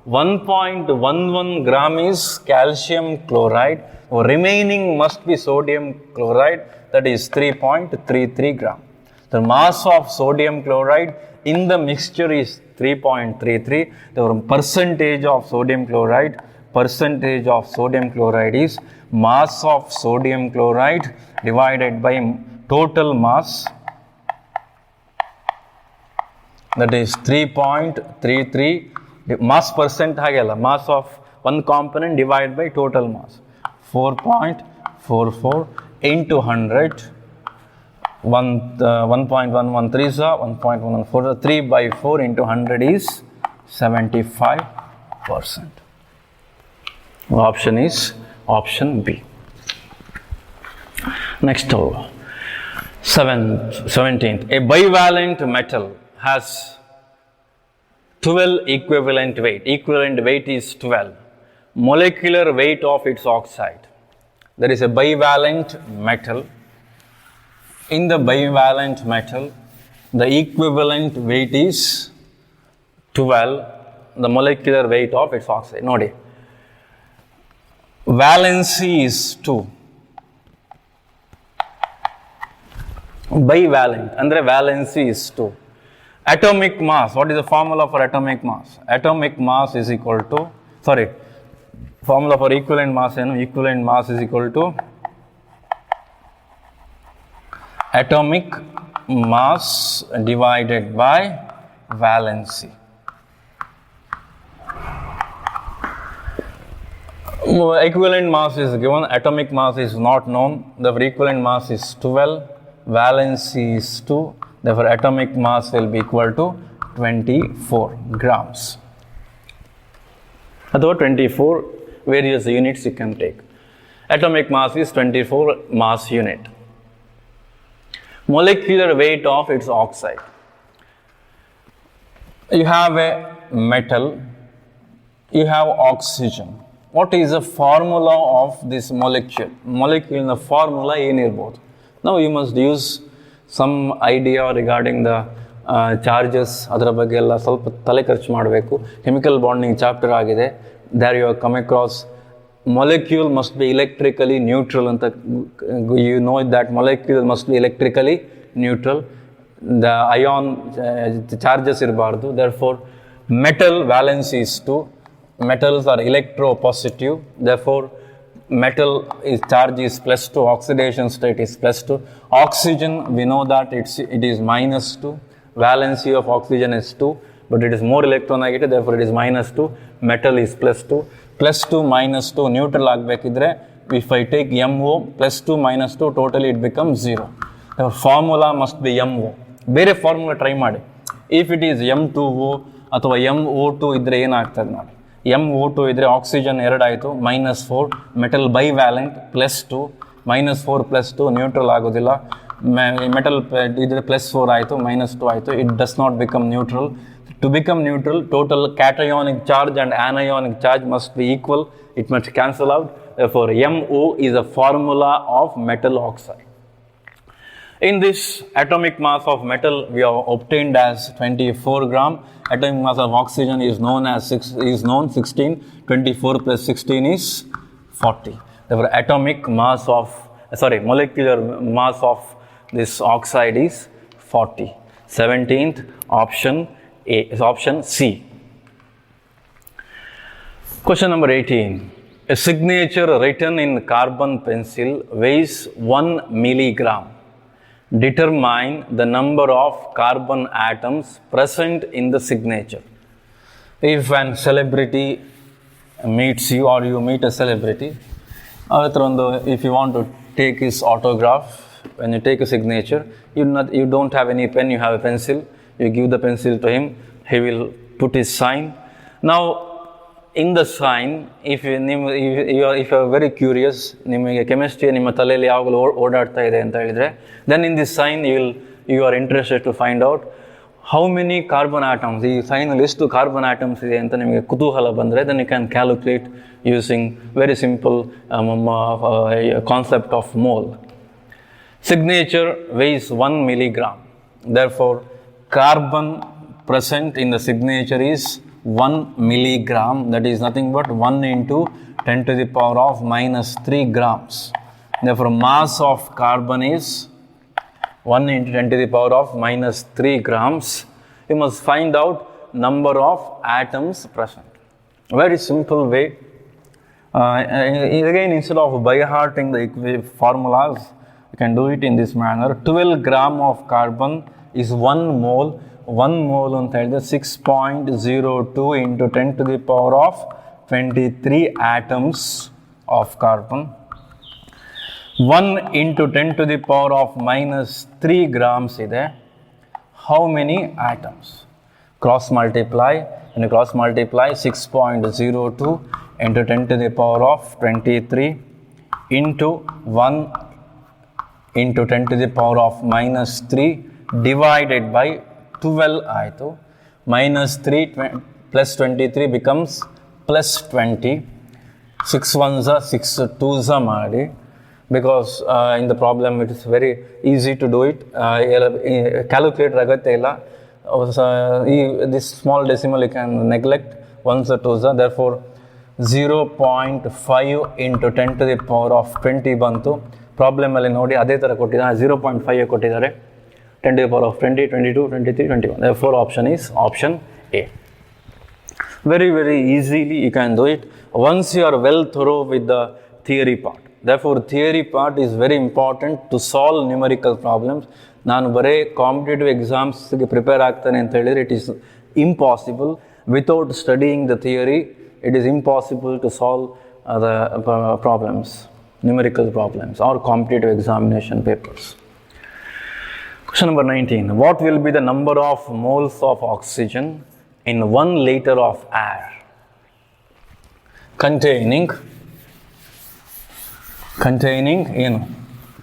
1.11 gram is calcium chloride, remaining must be sodium chloride, that is 3.33 gram. The mass of sodium chloride in the mixture is 3.33. The percentage of sodium chloride is mass of sodium chloride divided by total mass, that is 3.33. mass percent hagella, mass of one component divided by total mass, 4.44 into 100, 1.113 is 1.114, 3 by 4 into 100 is 75%. Option is option B. Next, 17th. A bivalent metal has 12 equivalent weight. Equivalent weight is 12. Molecular weight of its oxide. There is a bivalent metal. In the bivalent metal, the equivalent weight is 12. The molecular weight of its oxide. Nodi. Valency is 2. Bivalent, andre valency is 2. Atomic mass, what is the formula for atomic mass? Atomic mass is equal to, formula for equivalent mass, equivalent mass is equal to atomic mass divided by valency. Equivalent mass is given, atomic mass is not known, therefore equivalent mass is 12, valency is 2, therefore atomic mass will be equal to 24 grams. Although 24 various units you can take. Atomic mass is 24 mass unit. Molecular weight of its oxide. You have a metal, you have oxygen. What is the formula of this molecule? Molecule in the formula ಏನಿರ್ಬೋದು? Now you must use some idea regarding the charges, ಅದರ ಬಗ್ಗೆ ಎಲ್ಲ ಸ್ವಲ್ಪ ತಲೆ ಖರ್ಚು ಮಾಡಬೇಕು. Chemical bonding chapter ಆಗಿದೆ. There you have come across molecule must be electrically neutral ಅಂತ, you know that molecule must be electrically neutral. The ion charges ಇರಬಾರ್ದು. Therefore metal valency is 2. Metals are electropositive, therefore metal is charge is +2, oxidation state is +2. Oxygen, we know that it is -2. Valency of oxygen is 2, but it is more electronegative, therefore it is -2. Metal is +2. +2 -2 neutral agbekidre, if I take MO, +2 -2 totally it becomes 0. The formula must be MO. Bere formula try ಮಾಡಿ. If it is M2O ಅಥವಾ MO2 ಇದ್ರೆ ಏನಾಗ್ತದೆ ನೋಡಿ. MO2 ಇದ್ರೆ oxygen 2 ಆಯಿತು, -4, metal ಬೈವ್ಯಾಲೆಂಟ್ +2, -4 +2 neutral ಆಗೋದಿಲ್ಲ. Metal ಇದ್ರೆ +4 ಆಯಿತು, -2 ಆಯಿತು, it does not become neutral. To become neutral, total cationic charge and anionic charge must be equal, it must cancel out. Therefore MO is a formula of metal oxide. In this, atomic mass of metal we have obtained as 24 gram. Atomic mass of oxygen is known 16. 24 plus 16 is 40. Therefore atomic mass of molecular mass of this oxide is 40. 17th option A is option C. Question number 18. A signature written in carbon pencil weighs 1 milligram. Determine the number of carbon atoms present in the signature. If an celebrity meets you or you meet a celebrity, if you want to take his autograph, when you take a signature, you don't have any pen, you have a pencil, you give the pencil to him, he will put his sign. Now in the sign, if you are very curious, ನಿಮಗೆ chemistry ನಿಮ್ಮ ತಲೆಯಲ್ಲಿ ಯಾವಾಗಲೂ ಓಡಾಡ್ತಾ ಇದೆ ಅಂತ ಹೇಳಿದರೆ, then in this sign you are interested to find out how many carbon atoms, ಈ ಸೈನಲ್ಲಿ ಎಷ್ಟು ಕಾರ್ಬನ್ ಆಟಮ್ಸ್ ಇದೆ ಅಂತ ನಿಮಗೆ ಕುತೂಹಲ ಬಂದರೆ, then you can calculate using very simple concept of mole. Signature weighs 1 milligram. Therefore, carbon present in the signature is 1 milligram. That is nothing but 1 into 10 to the power of minus 3 grams. Therefore, mass of carbon is 1 into 10 to the power of minus 3 grams. You must find out number of atoms present. Very simple way. Again, instead of by hearting the formulas, you can do it in this manner. 12 gram of carbon is 1 mole. 1 mole on 6.02 into 10 to the power of 23 atoms of carbon. 1 into 10 to the power of minus 3 grams ide. How many atoms? Cross multiply. When you cross multiply 6.02 into 10 to the power of 23 into 1 into 10 to the power of minus 3 divided by 12 ಆಯಿತು. Minus 3 plus 23 becomes plus 20. 6 ones are 6 twos are ಮಾಡಿ. Because in the problem it is very easy to do it. Calculator agate illa. This small decimal you can neglect. Ones are twos are. Therefore 0.5 into 10 to the power of 20 ಬಂತು. Problem ಅಲ್ಲಿ ನೋಡಿ ಅದೇ ಥರ ಕೊಟ್ಟಿದ್ದಾರೆ. 0.5 ಕೊಟ್ಟಿದ್ದಾರೆ. 10 to the power of 20, 22, 23, 21. Therefore option is option A. Very, very easily you can do it once you are well thorough with the theory part. Therefore theory part is very important to solve numerical problems. ನಾನು ಬರೇ competitive ಎಕ್ಸಾಮ್ಸ್ಗೆ prepare ಆಗ್ತಾನೆ ಅಂತ ಹೇಳಿದರೆ it is impossible. Without studying the theory it is impossible to solve the problems, numerical problems or competitive examination papers. Question number 19. What will be the number of moles of oxygen in 1 liter of air containing in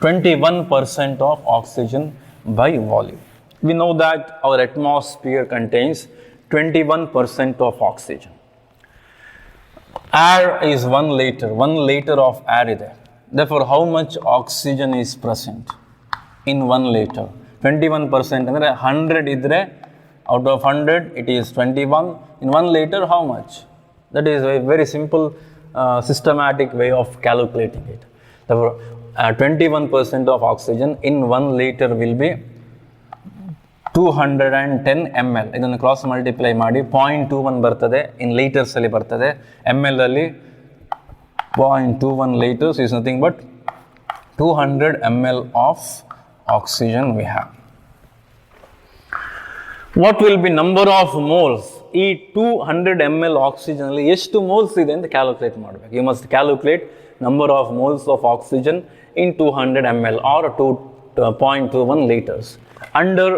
21% of oxygen by volume? We know that our atmosphere contains 21% of oxygen. Air is 1 liter. 1 liter of air is there. Therefore, how much oxygen is present in 1 liter? 21%. ಅಂದರೆ 100 ಇದ್ರೆ out of 100 it is 21. In 1 liter, how much? That is a very simple systematic way of calculating it. Therefore, 21% of oxygen in 1 liter will be 210 ml. ಇದನ್ನು cross multiply ಮಾಡಿ 0.21 ಬರ್ತದೆ. ಇನ್ litres ಅಲ್ಲಿ ಬರ್ತದೆ. ml ಅಲ್ಲಿ 0.21 liters is nothing but 200 ml of oxygen we have. What will be number of moles? ಈ 200 ml oxygen ಅಲ್ಲಿ ಎಷ್ಟು moles ಇದೆ ಅಂತ ಕ್ಯಾಲ್ಕುಲೇಟ್ ಮಾಡಬೇಕು. You must calculate number of moles of oxygen in 200 ml or 0.21 liters under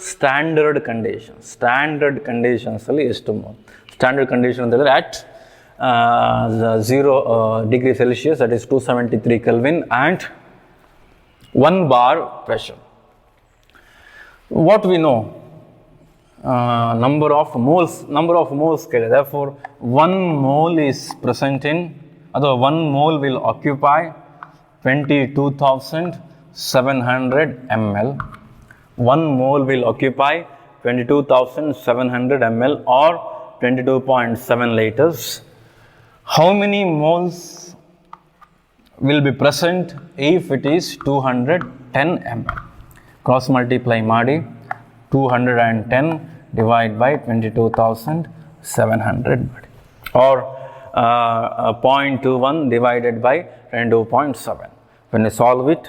standard conditions ಅಲ್ಲಿ ಎಷ್ಟು mole? Standard condition ಅಂತ ಹೇಳಿದ್ರೆ at 0 degree Celsius, that is 273 Kelvin and 1 bar pressure. What we know? Number of moles ಕೇಳಿದೆ. Therefore 1 mole is present in, ಅಥವಾ 1 mole will occupy 22,700 ml. 1 mole will occupy 22,700 ml or 22.7 liters. How many moles will be present if it is 210 ml? Cross multiply ಮಾಡಿ 210 divide by 22,700 ಮಾಡಿ. Or 0.21 divided by 22.7. When you solve it,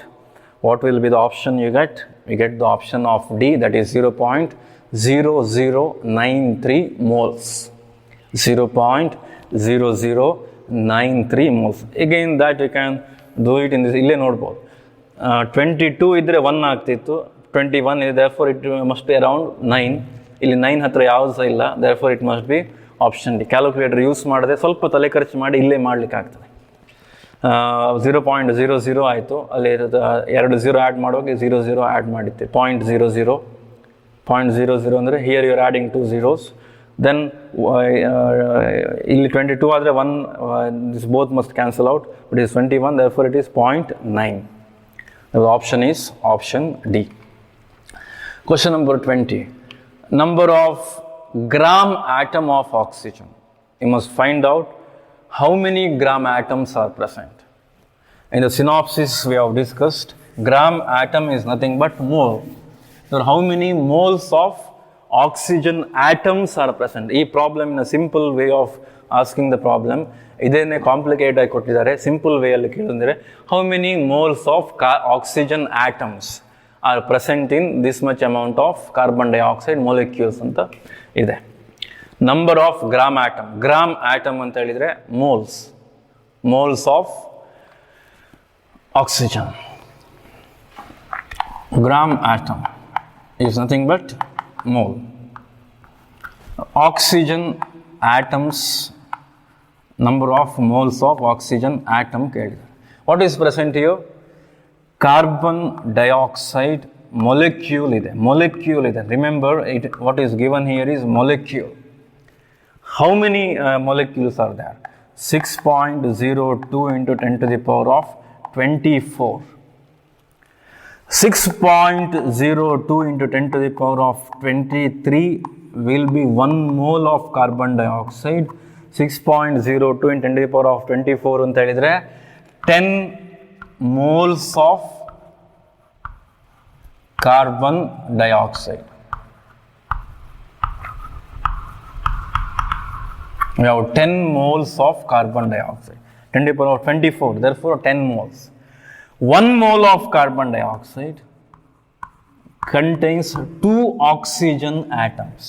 what will be the option you get? You get the option of D, that is 0.0093 moles. 0.0093 moles. Again that you can do it in this. ಇಲ್ಲೇ ನೋಡ್ಬೋದು. 22 ಇದ್ರೆ 1 ಆಗ್ತಿತ್ತು. 21 is, therefore it must be around 9. ಇಲ್ಲಿ 9 ಹತ್ರ ಯಾವುದು ಸಹ ಇಲ್ಲ. Therefore it must be option D. Calculator use ಮಾಡದೆ ಸ್ವಲ್ಪ ತಲೆ ಖರ್ಚು ಮಾಡಿ ಇಲ್ಲೇ ಮಾಡ್ಲಿಕ್ಕೆ ಆಗ್ತದೆ. 0.00 ಆಯಿತು. ಅಲ್ಲಿ 2 0 ಆ್ಯಡ್ ಮಾಡುವಾಗ 00 ಆ್ಯಡ್ ಮಾಡಿದ್ದೆ. 0.00 ಅಂದರೆ here you are adding 2 zeros. Then ಇಲ್ಲಿ 22 ಆದರೆ 1 this both must cancel out. It is 21, therefore it is 0.9. The option is option D. Question number 20. Number of gram atom of oxygen. You must find out how many gram atoms are present. In the synopsis we have discussed, gram atom is nothing but mole. So how many moles of oxygen atoms are present? This problem in a simple way of asking the problem. Idenne complicated ಆಗಿ ಕೊಟ್ಟಿದ್ದಾರೆ. Simple way ಅಲ್ಲಿ ಕೇಳಿದ್ರೆ how many moles of oxygen atoms are present in this much amount of carbon dioxide molecules ಅಂತ ಇದೆ. Number of gram atom. Gram atom ಅಂತ ಹೇಳಿದ್ರೆ moles. Moles of oxygen. Gram atom is nothing but mole. Oxygen atoms, number of moles of oxygen atom. What is present here? Carbon dioxide molecule ide. Molecule ide. Remember, what is given here is molecule. How many molecules are there? 6.02 into 10 to the power of 24. 6.02 into 10 to the power of 23 will be 1 mole of carbon dioxide. 6.02 into 10 to the power of 24 ಅಂತ ಹೇಳಿದ್ರೆ 10 moles of carbon dioxide. We have 10 moles of carbon dioxide. 10 to the power of 24, therefore 10 moles. 1 mole of carbon dioxide contains 2 oxygen atoms.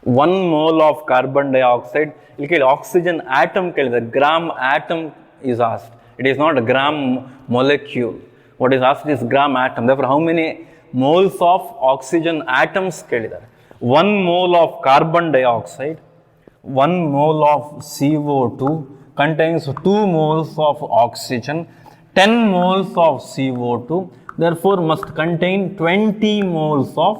1 mole of carbon dioxide, oxygen atom, gram atom is asked. It is not a gram molecule. What is asked is gram atom. Therefore, how many moles of oxygen atoms? 1 mole of carbon dioxide, 1 mole of CO2 contains 2 moles of oxygen, 10 moles of CO2, therefore must contain 20 moles of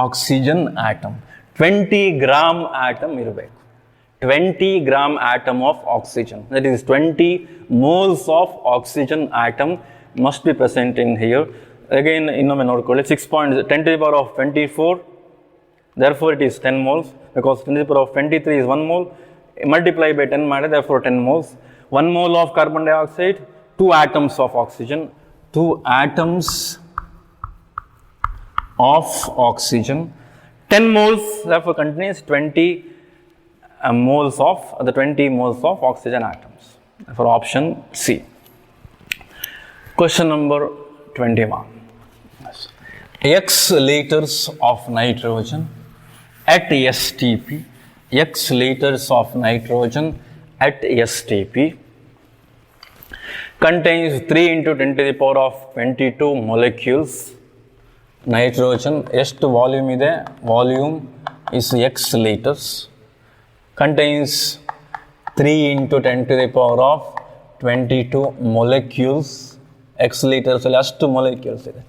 oxygen atom. 20 gram atom irbeku. 20 gram atom of oxygen. That is 20 moles of oxygen atom must be present in here. Again, innome nodಕೊಳ್ಳಿ 6.10 to the power of 24. Therefore, it is 10 moles because 10 to the power of 23 is 1 mole. Multiply by 10 ಮಾಡಿ, therefore 10 moles. 1 mole of carbon dioxide, 2 atoms of oxygen. 2 atoms of oxygen. 10 moles, therefore contains 20 moles of the 20 moles of oxygen atoms. For option C. Question number 21. X liters of nitrogen at STP. X liters of nitrogen at STP contains 3 into 10 to the power of 22 molecules. Nitrogen, ಎಷ್ಟು volume ಇದೆ? Volume is X liters. Contains 3 into 10 to the power of 22 molecules. X liters ಅಲ್ಲಿ ಅಷ್ಟು molecules ಇದೆ.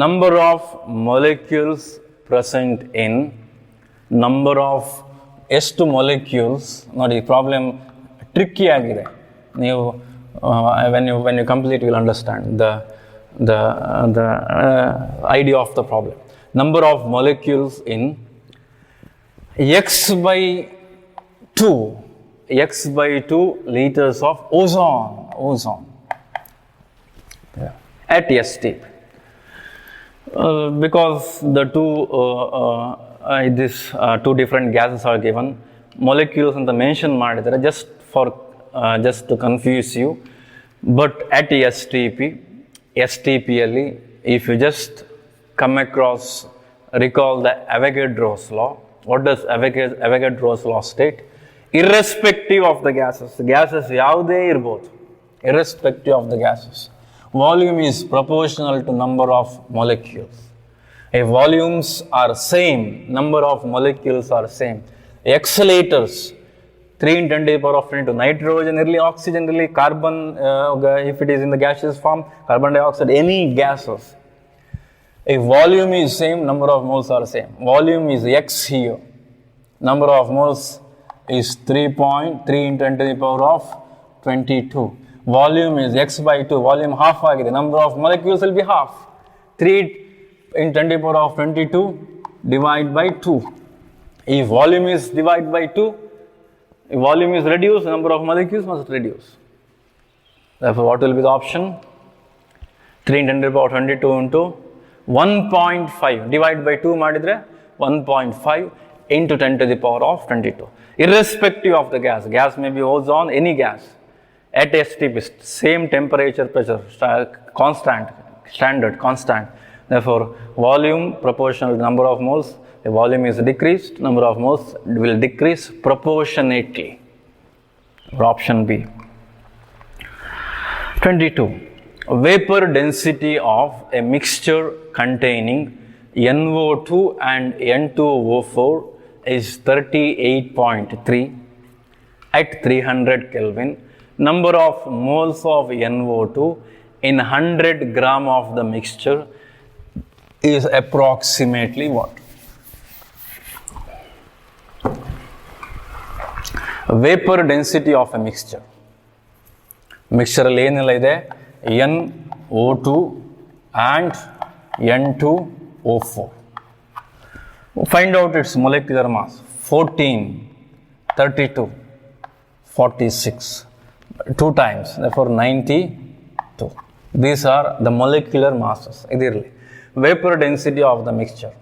Number of molecules present in, number of ಎಷ್ಟು molecules, ನೋಡಿ problem tricky ಆಗಿದೆ. ನೀವು when you complete you will understand the idea of the problem. Number of molecules in X by 2 liters of ozone at STP. Because the two different gases are given, molecules ಅಂತ mention ಮಾಡಿದರೆ just to confuse you. But at STP ಅಲ್ಲಿ if you just come across, recall the Avogadro's law. What does Avogadro's law state? Irrespective of the gases ಯಾವುದೇ ಇರ್ಬೋದು, irrespective of the gases, volume is proportional to number of molecules. If volumes are same, number of molecules are same. X liters, 3 in 10 to the power of 22, nitrogen ಇರಲಿ, oxygen ಇರಲಿ, carbon, if it is in the gaseous form, carbon dioxide, any gases. If volume is same, number of moles are same. Volume is X here. Number of moles is 3.3 in 10 to the power of 22. volume is x by 2, volume half ಆಗಿದೆ, number of molecules will be half. 3 in 10 to the power of 22 divide by 2. If volume is divided by 2, if volume is reduced, number of molecules must reduce. Therefore, what will be the option? 3 in 10 to the power 22 into 1.5 divided by 2 ಮಾಡಿದ್ರೆ 1.5 into 10 to the power of 22. Irrespective of the gas, gas may be ozone, any gas at STP, same temperature, pressure, constant, standard, constant. Therefore, volume proportional to number of moles, the volume is decreased, number of moles will decrease proportionately. Option B. 22. Vapor density of a mixture containing NO2 and N2O4 is 38.3 at 300 Kelvin. Number of moles of NO2 in 100 gram of the mixture is approximately what? Vapor density of a mixture. Mixture ಅಲ್ಲಿ ಏನೆಲ್ಲ ಇದೆ? NO2 and N2O4. Find out its molecular mass. 14, 32, 46. 2 times, therefore 92. These are the molecular masses. ಇದಿರಲಿ. Vapor density of the mixture.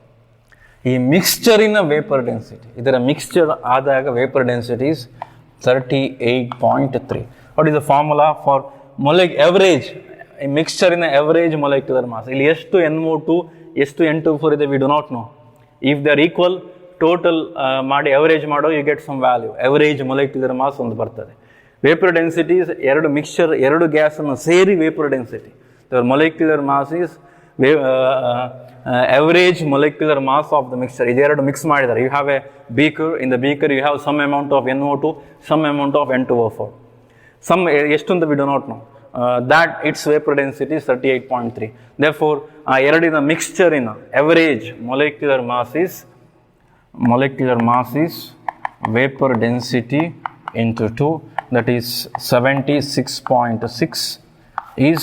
ಈ ಮಿಕ್ಸ್ಚರಿನ vapour density, ಇದರ mixture ಆದಾಗ vapour density is 38.3. What is the formula for average? ಈ ಮಿಕ್ಸ್ಚರಿನ average molecular mass. ಇಲ್ಲಿ ಎಷ್ಟು NO2 ಎಷ್ಟು N2O4 ಇದೆ, we do not know. If they are equal, total ಮಾಡಿ ಅವರೇಜ್ ಮಾಡೋ, you get some value. Average molecular mass ಒಂದು ಬರ್ತದೆ. Vapour densities ಎರಡು ಮಿಕ್ಸ್ಚರ್, ಎರಡು ಗ್ಯಾಸನ್ನು ಸೇರಿ vapour density. Molecular mass is average molecular mass of the mixture. ಇದೆರಡು mix ಮಾಡಿದ್ದಾರೆ. You have a beaker, in the beaker you have some amount of NO2, some amount of N2O4. Some ಎಷ್ಟು ಅಂತ we do not no. That its vapor density is 38.3. Therefore, ಆ ಎರಡಿನ ಮಿಕ್ಸ್ಚರಿನ average molecular mass is vapor density into 2, that is 76.6 is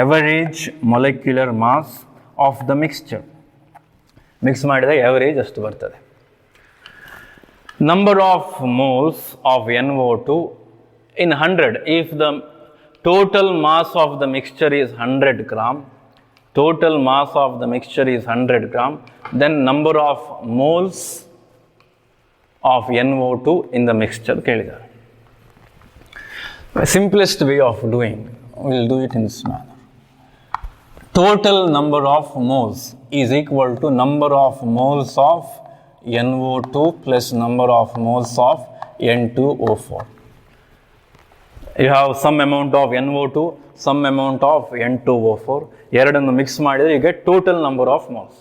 average molecular mass of the mixture. Mix ಮಾಡಿದಾಗ average ಅಷ್ಟು ಬರ್ತದೆ. Number of moles of NO2 in 100, if the total mass of the mixture is 100 gram, total mass of the mixture is 100 gram, then number of moles of NO2 in the mixture ಕೇಳಿದ್ದಾರೆ. Simplest way of doing, we'll do it in this manner. Total number of moles is equal to number of moles of NO2 plus number of moles of N2O4. You have some amount of NO2, some amount of N2O4. ಎರಡನ್ನು mix ಮಾಡಿದರೆ you get total number of moles.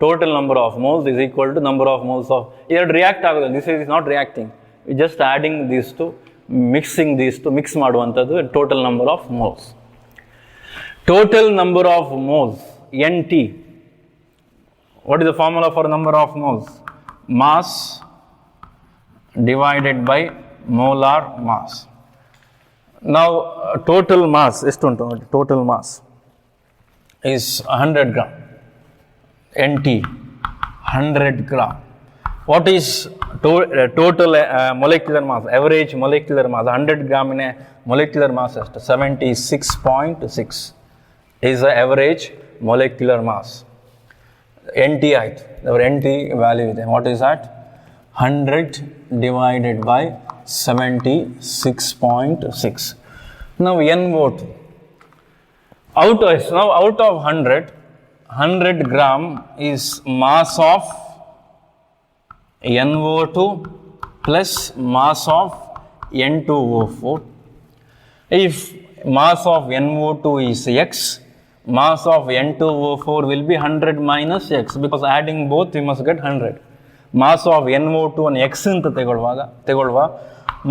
Total number of moles is equal to number of moles of, ಎರಡು react ಆಗೋದು. This is not reacting. We just adding these two, mixing these two, mix ಮಾಡುವಂಥದ್ದು total number of moles. Total number of moles, NT. What is the formula for number of moles? Mass divided by molar mass. Now, total mass, total mass is 100 gram. NT, 100 gram. What is total molecular mass, average molecular mass? 100 gram in a molecular mass is 76.6 is the average molecular mass. NT height, our NT value is, what is that? 100 divided by 76.6. Now NO2. Out of 100 gram is mass of NO2 plus mass of N2O4. If mass of NO2 is X, mass of N2O4 will be 100 minus X, because adding both we must get 100. Mass of NO2 and X ಅಂತ ತೆಗೊಳ್ಳುವ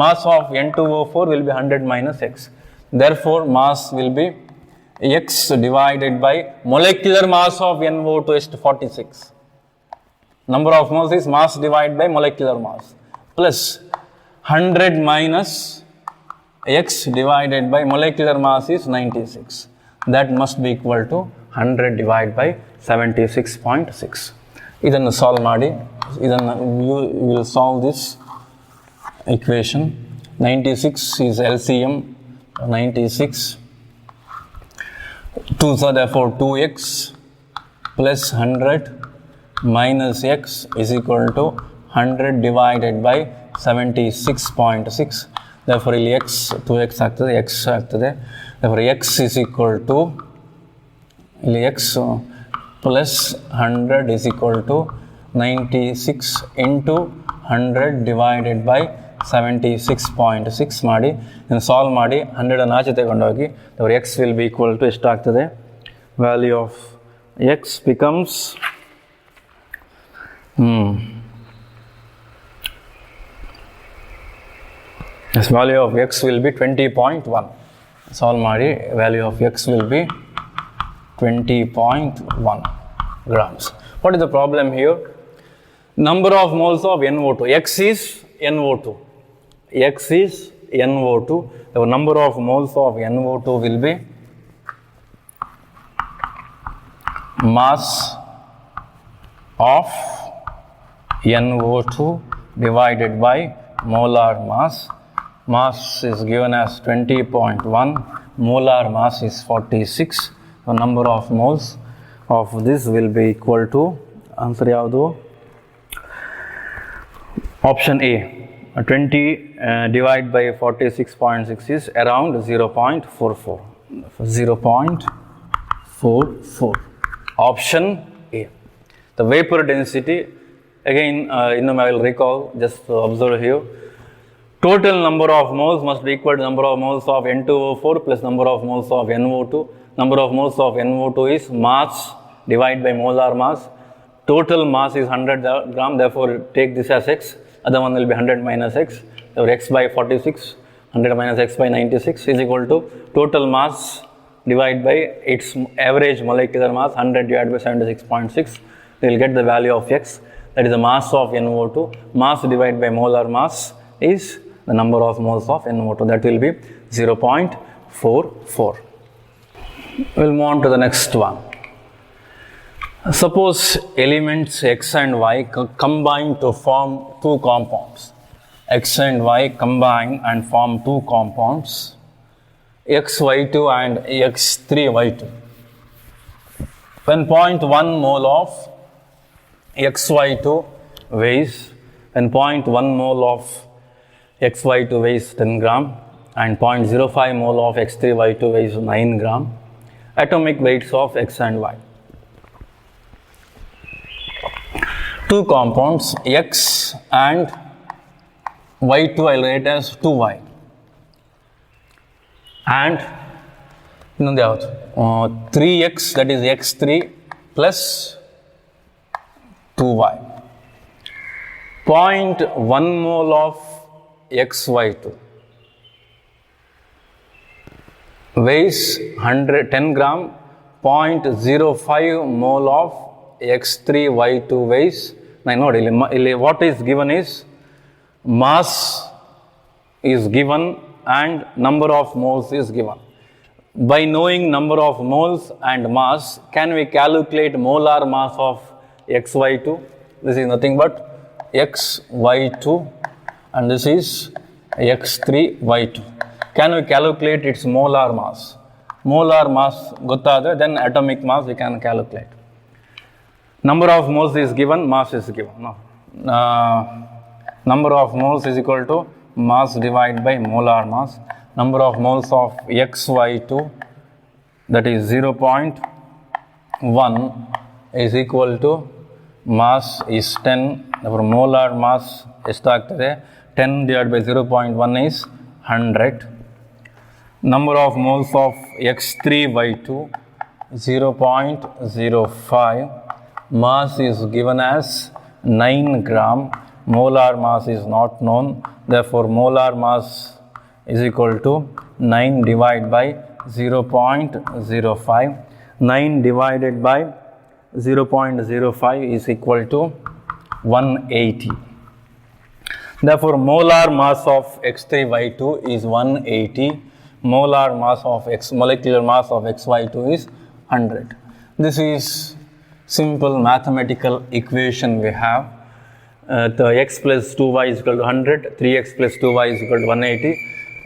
mass of N2O4 will be 100 minus X. Therefore, mass will be X divided by molecular mass of NO2 is 46. Number of moles is mass divided by molecular mass plus 100 minus x divided by molecular mass is 96. That must be equal to 100 divided by 76.6. ಇದನ್ನು solve ಮಾಡಿ, ಇದನ್ನು you will solve this equation. 96 is LCM, 96. 2s are therefore 2x plus 100 minus x is equal to 100 divided by 76.6. Therefore ಇಲ್ಲಿ x 2x ಆಗ್ತದೆ, x ಆಗ್ತದೆ. Therefore x is equal to ಇಲ್ಲಿ x plus 100 is equal to 96 into 100 divided by 76.6 ಮಾಡಿ ಇದನ್ನು solve ಮಾಡಿ 100 ಆಚೆ ತಗೊಂಡೋಗಿ therefore x will be equal to ಎಷ್ಟಾಗ್ತದೆ, value of x becomes this value of x will be 20.1. Solve ಮಾಡಿ value of x will be 20.1 grams. What is the problem here? Number of moles of NO2. X is NO2. X is NO2. The number of moles of NO2 will be mass of NO2 divided by molar mass. Mass is given as 20.1, molar mass is 46. The number of moles of this will be equal to, answer yavadu? Option A, 20 divided by 46.6 is around 0.44. 0.44. Option A. The vapor density, again, I will recall, just observe here. Total number of moles must be equal to number of moles of N2O4 plus number of moles of NO2. Number of moles of NO2 is mass divided by molar mass. Total mass is 100 gram, therefore take this as x. Other one will be 100 minus x. Therefore x by 46, 100 minus x by 96 is equal to total mass divided by its average molecular mass, 100 divided by 76.6. We will get the value of x, that is the mass of NO2. Mass divided by molar mass is the number of moles of NO2, that will be 0.44. We will move on to the next one. Suppose elements x and y combine to form two compounds. X and y combine and form two compounds, xy2 and x3y2. When 0.1 mole of xy2 weighs, when 0.1 mole of xy2 weighs 10 gram and 0.05 mole of x3y2 weighs 9 gram, atomic weights of x and y. Two compounds x and y2 I will write as 2y, and 3x, that is x3 plus 2y. 0.1 mole of xy2 weighs 10 gram, 0.05 mole of x3y2 weighs 9. Nodi, what is given is mass is given and number of moles is given. By knowing number of moles and mass, can we calculate molar mass of xy2? This is nothing but xy2 and this is x3y2. Can we calculate its molar mass? Molar mass gottadre, then atomic mass we can calculate. Number of moles is given, mass is given. No. Number of moles is equal to mass divided by molar mass. Number of moles of xy2, that is 0.1, is equal to mass is 10. Therefore molar mass ಎಷ್ಟಾಗ್ತದೆ, 10 divided by 0.1 is 100. Number of moles of x3y2, 0.05. Mass is given as 9 gram. Molar mass is not known. Therefore, molar mass is equal to 9 divided by 0.05. 9 divided by 0.05 is equal to 180. Therefore, molar mass of X3Y2 is 180. Molar mass of molecular mass of XY2 is 100. This is simple mathematical equation we have. The x plus 2y is equal to 100, 3x plus 2y is equal to 180.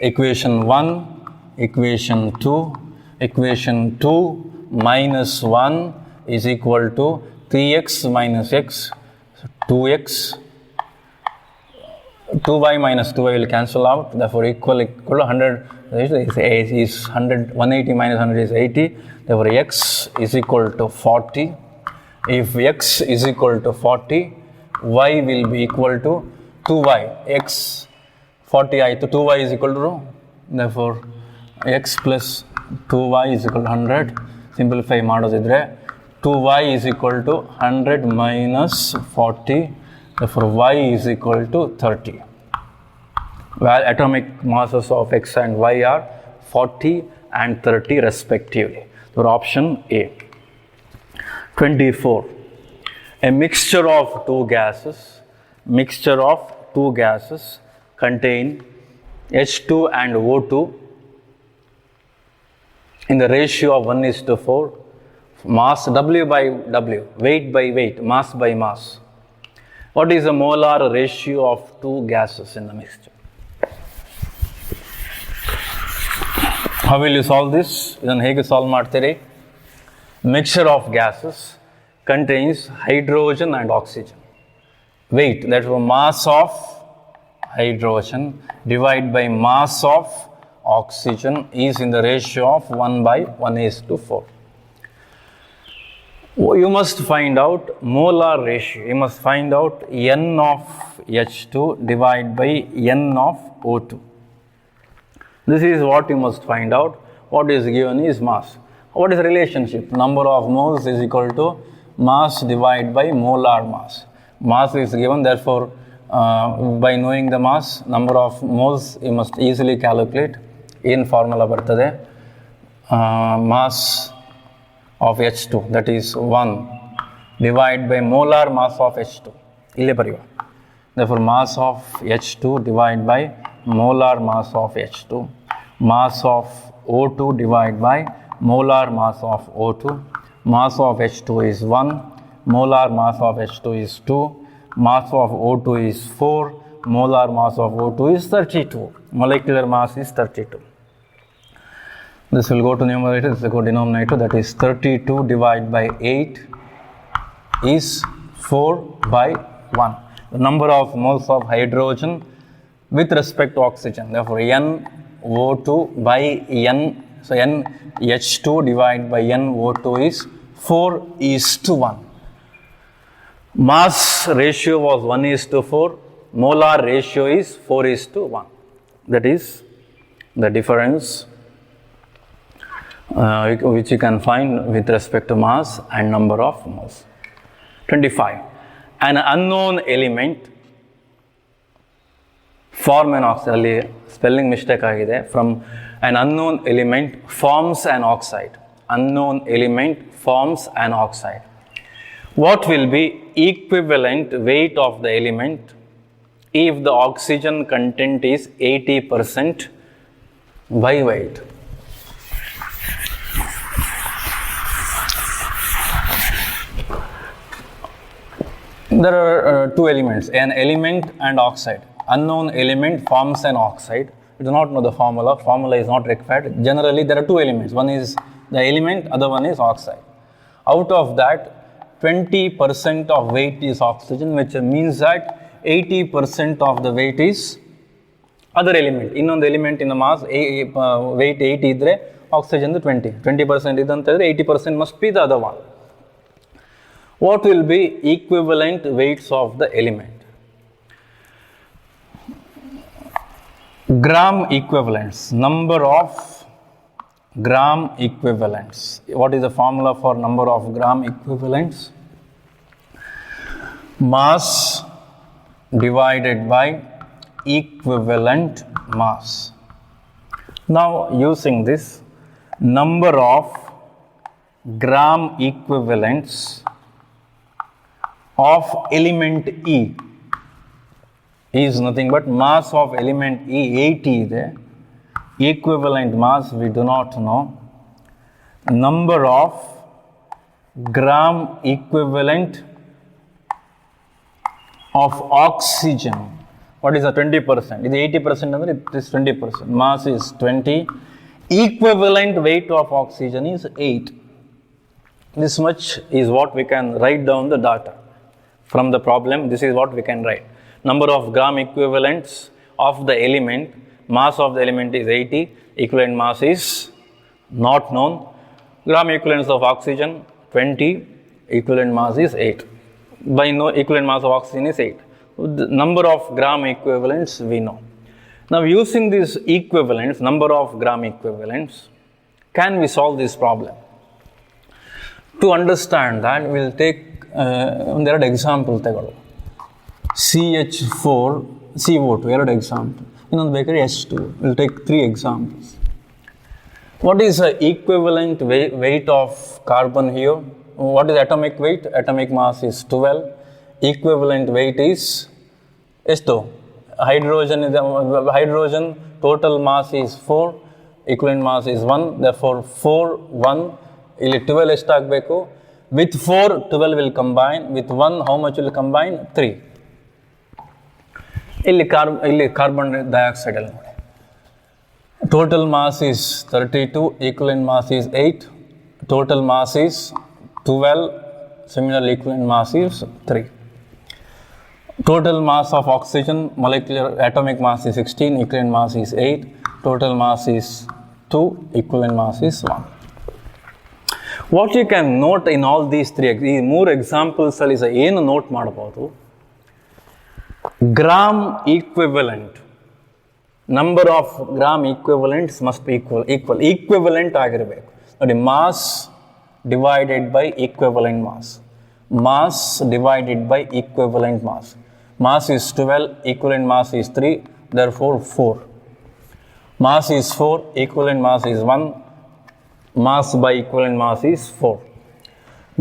Equation 1, equation 2, equation 2 minus 1 is equal to 3x minus x, 2x, 2y minus 2y will cancel out, therefore equal to 100 is 100, 180 minus 100 is 80, therefore x is equal to 40. If x is equal to 40, y will be equal to 2y, x 40 ಆಯಿತು, 2y is equal to, therefore x plus 2y is equal to 100. Simplify ಮಾಡೋದಿದ್ರೆ 2y is equal to 100 minus 40, therefore y is equal to 30. Well, atomic masses of x and y are 40 and 30 respectively. So option A. 24. A mixture of two gases contain H2 and O2 in the ratio of 1:4, mass W by W, weight by weight, mass by mass. What is the molar ratio of two gases in the mixture? How will you solve this? ಇದನ್ನು ಹೇಗೆ solve ಮಾಡ್ತೀರಿ? Mixture of gases contains hydrogen and oxygen. Weight, that is mass of hydrogen divided by mass of oxygen is in the ratio of 1:4. You must find out molar ratio. You must find out N of H2 divided by N of O2. This is what you must find out. What is given is mass. What is the relationship? Number of moles is equal to mass divided by molar mass. Mass is given, therefore by knowing the mass, number of moles you must easily calculate. In formula ಬರ್ತದೆ, mass of H2, that is 1 divided by molar mass of H2. ಇಲ್ಲೇ ಬರೆಯುವ. Therefore mass of H2 divided by molar mass of H2. Mass of O2 divided by molar mass of O2. Mass of H2 is 1. Molar mass of H2 is 2. Mass of O2 is 4. Molar mass of O2 is 32. Molecular mass is 32. This will go to numerator, this will go to denominator, that is 32 divided by 8 is 4 by 1. The number of moles of hydrogen with respect to oxygen, therefore NO2 by N, so NH2 divided by NO2 is 4:1. Mass ratio was 1:4, molar ratio is 4:1. That is the difference which you can find with respect to mass and number of moles. 25. An unknown element form an oxide. ಅಲ್ಲಿ spelling mistake ಆಗಿದೆ. From an unknown element forms an oxide. Unknown element forms an oxide. What will be equivalent weight of the element if the oxygen content is 80% by weight? There are two elements, an element and oxide. Unknown element forms an oxide. You do not know the formula. Formula is not required. Generally, there are two elements. One is the element, other one is oxide. Out of that, 20% of weight is oxygen, which means that 80% of the weight is other element. Innondu element in the mass, weight 80 idre, oxygen 20. 20% idantadre 80% must be the other one. What will be equivalent weights of the element? Gram equivalents, number of gram equivalents. What is the formula for number of gram equivalents? Mass divided by equivalent mass. Now using this, number of gram equivalents of element E is nothing but mass of element E 80 ಇದೆ. Equivalent mass we do not know. Number of gram equivalent of oxygen. What is the 20%? This 80% and it is 20%. Mass is 20. Equivalent weight of oxygen is 8. This much is what we can write down the data. From the problem, this is what we can write. Number of gram equivalents of the element, mass of the element is 80, equivalent mass is not known. Gram equivalents of oxygen 20, equivalent mass is 8. By no equivalent mass of oxygen is 8. The number of gram equivalents we know. Now using these equivalents, number of gram equivalents, can we solve this problem? To understand that, we'll take ಒಂದೆರಡು example ತಗೊಳ್ಳು. CH4, CO2 ಎರಡು example, ಇನ್ನೊಂದು ಬೇಕಾದ್ರೆ H2. Will take 3 examples. What is the equivalent weight of carbon here? What is atomic weight? Atomic mass is 12. Equivalent weight is ಎಷ್ಟು? Hydrogen is hydrogen total mass is 4, equivalent mass is 1. Therefore 4 1 ಇಲ್ಲಿ 12 ಎಷ್ಟಾಗಬೇಕು? With 4 12 will combine, with 1 how much will combine? 3. ಇಲ್ಲಿ carbon dioxide ಅಲ್ಲಿ ನೋಡಿ, total mass is 32, equivalent mass is 8, total mass is 12, similarly equivalent mass is 3. Total mass of oxygen, molecular atomic mass is 16, equivalent mass is 8, total mass is 2, equivalent mass is 1. What you can note in all these three, ಈ 3 examples ಅಲ್ಲಿ ಏನು note ಮಾಡಬಹುದು? Gram equivalent, number of gram equivalents must be equal, equivalent ಆಗಿರಬೇಕು ನೋಡಿ. Mass divided by equivalent mass, mass divided by equivalent mass. Mass is 12, equivalent mass is 3, therefore 4. Mass is 4, equivalent mass is 1, mass by equivalent mass is 4.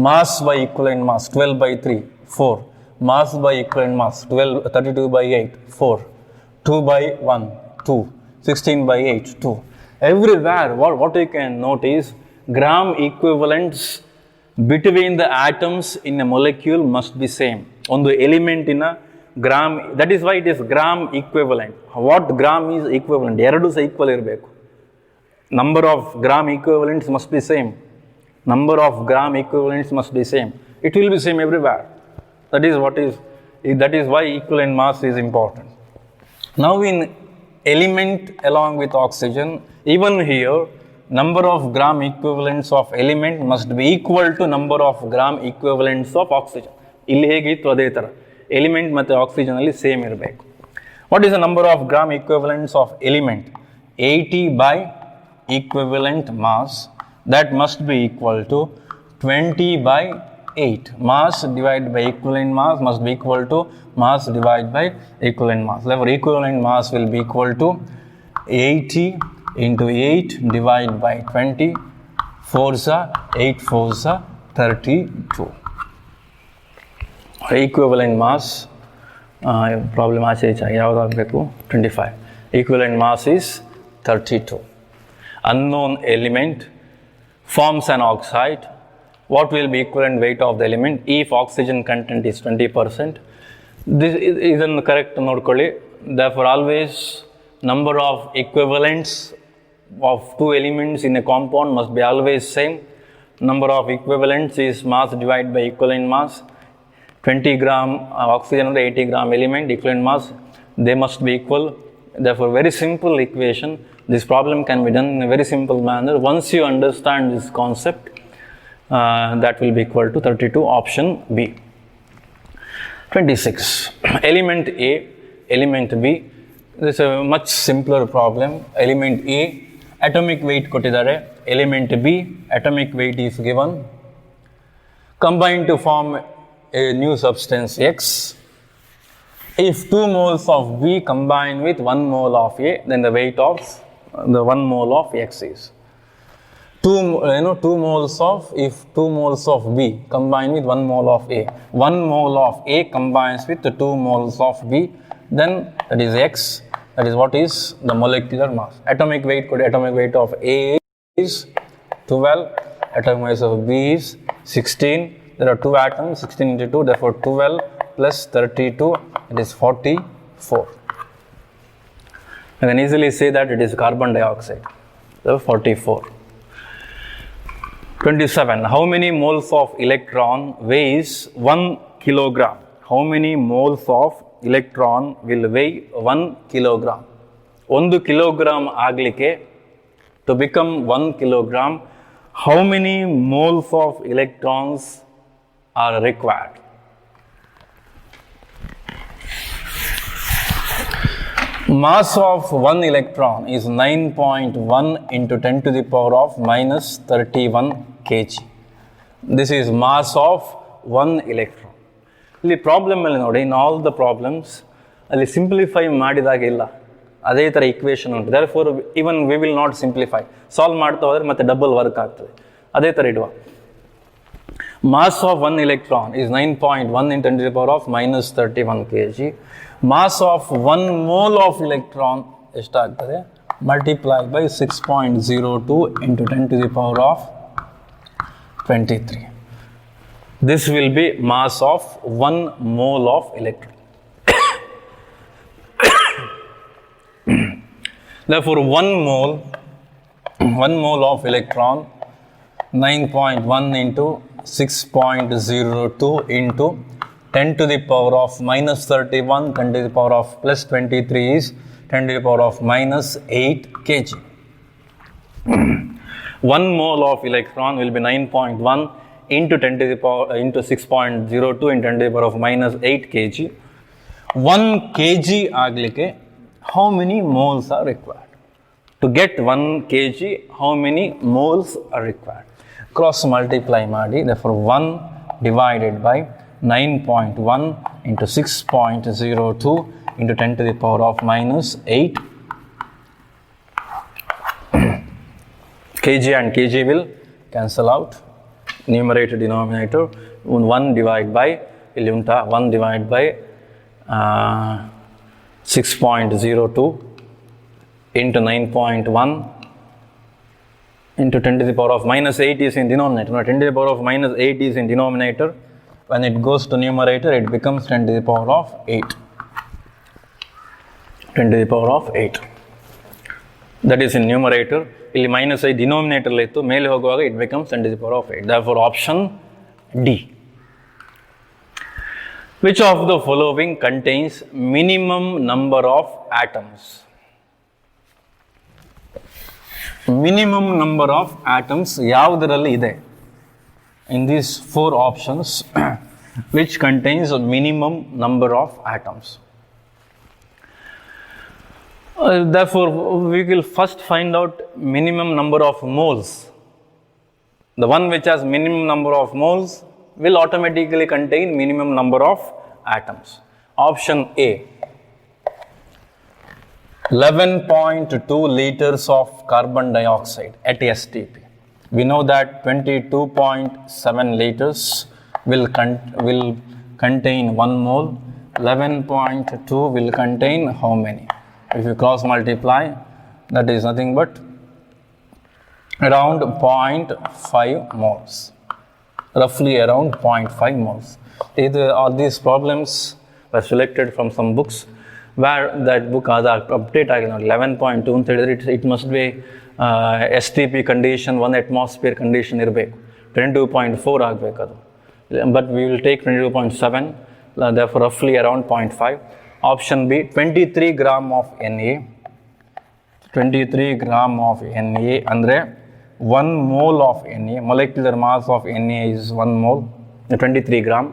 Mass by equivalent mass 12 by 3, 4. Mass by equivalent mass 32 by 8, 4. 2 by 1, 2. 16 by 8, 2. Everywhere, what you can note is gram equivalents between the atoms in a molecule must be same. ಒಂದು element ಇನ gram, that is why it is gram equivalent. What gram is equivalent? ಎರಡು ಸಹ equal ಇರಬೇಕು. Number of gram equivalents must be same. Number of gram equivalents must be same. It will be same everywhere. That is why equivalent mass is important. Now in element along with oxygen, even here number of gram equivalents of element must be equal to number of gram equivalents of oxygen. ಇಲ್ಲಿ ಹೇಗಿತ್ತು ಅದೇ ಥರ element ಮತ್ತು oxygen ಅಲ್ಲಿ same ಇರಬೇಕು. What is the number of gram equivalents of element? 80 by equivalent mass, that must be equal to 20 by 8. Mass divided by equivalent mass must be equal to mass divided by equivalent mass. Therefore equivalent mass will be equal to 80 into 8 divided by 20. 4s are 8 4s are 32. Equivalent mass problem ಆಚೆ ಯಾವುದಾಗಬೇಕು? 25. Equivalent mass is 32. Unknown element forms an oxide. What will be equivalent weight of the element if oxygen content is 20%? This is correct ನೋಡ್ಕೊಳ್ಳಿ. Therefore always number of equivalents of two elements in a compound must be always same. Number of equivalents is mass divided by equivalent mass. 20 gram oxygen and 80 gram element, equivalent mass, they must be equal. Therefore very simple equation. This problem can be done in a very simple manner. Once you understand this concept, that will be equal to 32, option B. 26. Element A, element B. This is a much simpler problem. Element A, atomic weight ಕೊಟ್ಟಿದ್ದಾರೆ. Element B, atomic weight is given. Combine to form a new substance X. If 2 moles of B combine with 1 mole of A, then the weight of the 1 mole of X is 2 moles of, if 2 moles of B combine with 1 mole of A, 1 mole of A combines with the 2 moles of B, then that is x, that is what is the molecular mass. Atomic weight of A is 12, atomic mass of B is 16. There are 2 atoms, 16 into 2, therefore 12 plus 32, it is 44. You can easily say that it is carbon dioxide, so 44. 27. How many moles of electron weighs 1 kilogram? How many moles of electron will weigh 1 kilogram? 1 kilogram aglike, to become 1 kilogram, how many moles of electrons are required? Mass of 1 electron is 9.1 into 10 to the power of minus 31 kg. This is mass of 1 electron. ಇಲ್ಲಿ problem ಅಲ್ಲಿ ನೋಡಿ, in all the problems ಅಲ್ಲಿ simplify ಮಾಡಿದಾಗ ಇಲ್ಲ, ಅದೇ ಥರ equation ಉಂಟು. Therefore even we will not simplify, solve ಮಾಡ್ತಾ ಹೋದರೆ ಮತ್ತೆ ಡಬಲ್ ವರ್ಕ್ ಆಗ್ತದೆ. ಅದೇ ಥರ ಇಡುವ. Mass of 1 electron is 9.1 into 10 to the power of minus 31 kg. Mass of 1 mole of electron ಎಷ್ಟಾಗ್ತದೆ? Multiply by 6.02 into 10 to the power of 23. This will be mass of 1 mole of electron. Therefore, 1 mole of electron, 9.1 into 6.02 into 10 to the power of minus 31, 10 to the power of plus 23 is 10 to the power of minus 8 kg. 1 mole of electron will be 9.1 into 10 to the power into 6.02 into 10 to the power of minus 8 kg. 1 kg aglike, how many moles are required? To get 1 kg, how many moles are required? Cross multiply ಮಾಡಿ, therefore 1 divided by 9.1 into 6.02 into 10 to the power of minus 8 kg and kg will cancel out. Numerator, denominator, 1 divided by 1 divided by 6.02 into 9.1 into 10 to the power of minus 8 is in denominator. Now 10 to the power of minus 8 is in denominator. When it goes to numerator, it becomes 10 to the power of 8. 10 to the power of 8. That is in numerator. ಇಲ್ಲಿ minus 8 denominator ಇತ್ತು, ಮೇಲೆ ಹೋಗುವಾಗ it becomes 10 to the power of 8. Therefore, option D. Which of the following contains minimum number of atoms? Minimum number of atoms ಯಾವುದರಲ್ಲಿ ಇದೆ? In these 4 options, which contains a minimum number of atoms? Therefore, we will first find out minimum number of moles. The one which has minimum number of moles will automatically contain minimum number of atoms. Option A, 11.2 liters of carbon dioxide at STP. We know that 22.7 liters will contain 1 mole. 11.2 will contain how many? If you cross multiply, that is nothing but around 0.5 moles. Roughly around 0.5 moles. All these problems were selected from some books where that book has update 11.2 ಅಂತ ಹೇಳಿದ್ರೆ it must be STP condition 1 atmosphere condition ಇರಬೇಕು, 22.4 ಆಗಬೇಕು ಅದು. But we will take 22.7, therefore roughly around 0.5. Option B, 23 gram of Na. 23 gram of Na ಅಂದರೆ 1 mole of Na. Molecular mass of Na is 1 mole, 23 gram.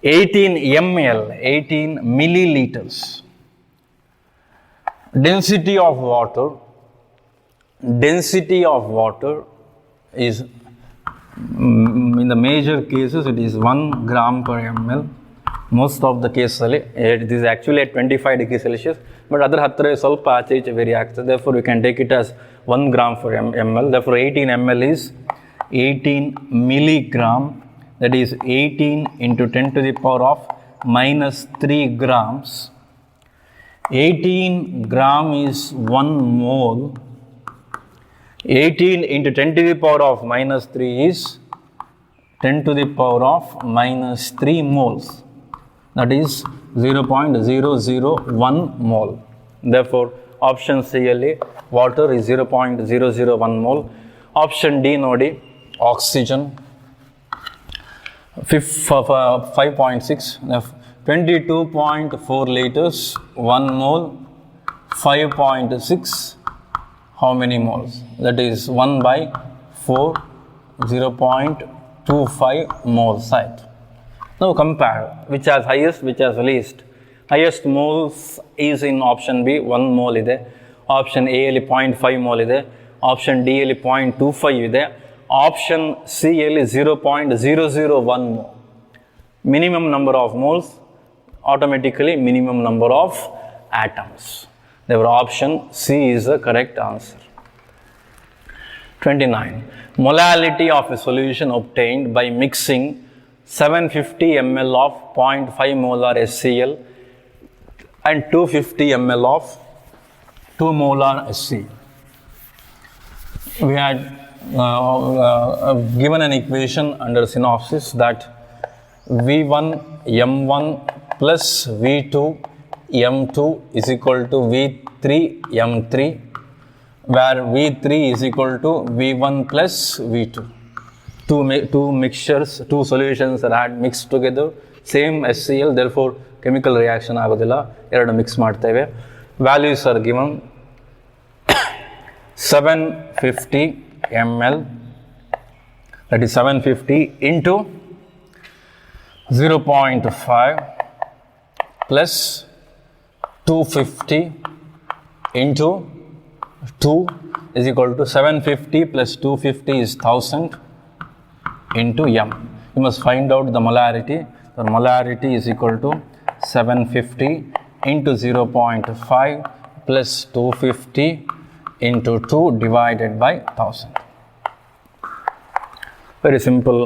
18 ml, 18 milliliters. Density of water is, in the major cases, it is 1 gram per ml. Most of the cases, it is actually at 25 degrees Celsius, but other hatra ಸ್ವಲ್ಪ ಆಚೆ ಈಚೆ very ಆಗ್ತದೆ. Therefore, we can take it as 1 gram per ml. Therefore, 18 ml is 18 milligram. That is 18 into 10 to the power of minus 3 grams 18 gram is 1 mole. 18 into 10 to the power of minus 3 is 10 to the power of minus 3 moles. That is 0.001 mole. Therefore, option C ಅಲ್ಲಿ water is 0.001 mole. Option D ನೋಡಿ oxygen 5.6, 22.4 liters, 1 mole, 5.6, how many moles? That is 1 by 4, 0.25 moles, right? Now compare which has highest, which has least. Highest moles is in option B, 1 mole ಇದೆ. Option A ಅಲ್ಲಿ 0.5 mole ಇದೆ. Option D ಅಲ್ಲಿ 0.25 ಇದೆ. Option C ಅಲ್ಲಿ 0.001 mole. Minimum number of moles, automatically minimum number of atoms. Therefore, option C is the correct answer. 29. Molality of a solution obtained by mixing 750 ml of 0.5 molar HCl and 250 ml of 2 molar HCl. We had given an equation under synopsis that V1 M1 plus V2 M2 is equal to V3 M3, where V3 is equal to V1 plus V2. Two mixtures, two solutions are mixed together, same HCl, therefore chemical reaction ಆಗೋದಿಲ್ಲ, ಎರಡು mix ಮಾಡ್ತೇವೆ. Values are given 750 ml, that is 750 into 0.5 plus 250 into 2 is equal to 750 plus 250 is 1000 into m. You must find out the molarity. The molarity is equal to 750 into 0.5 plus 250 into 2 divided by 1000. Very simple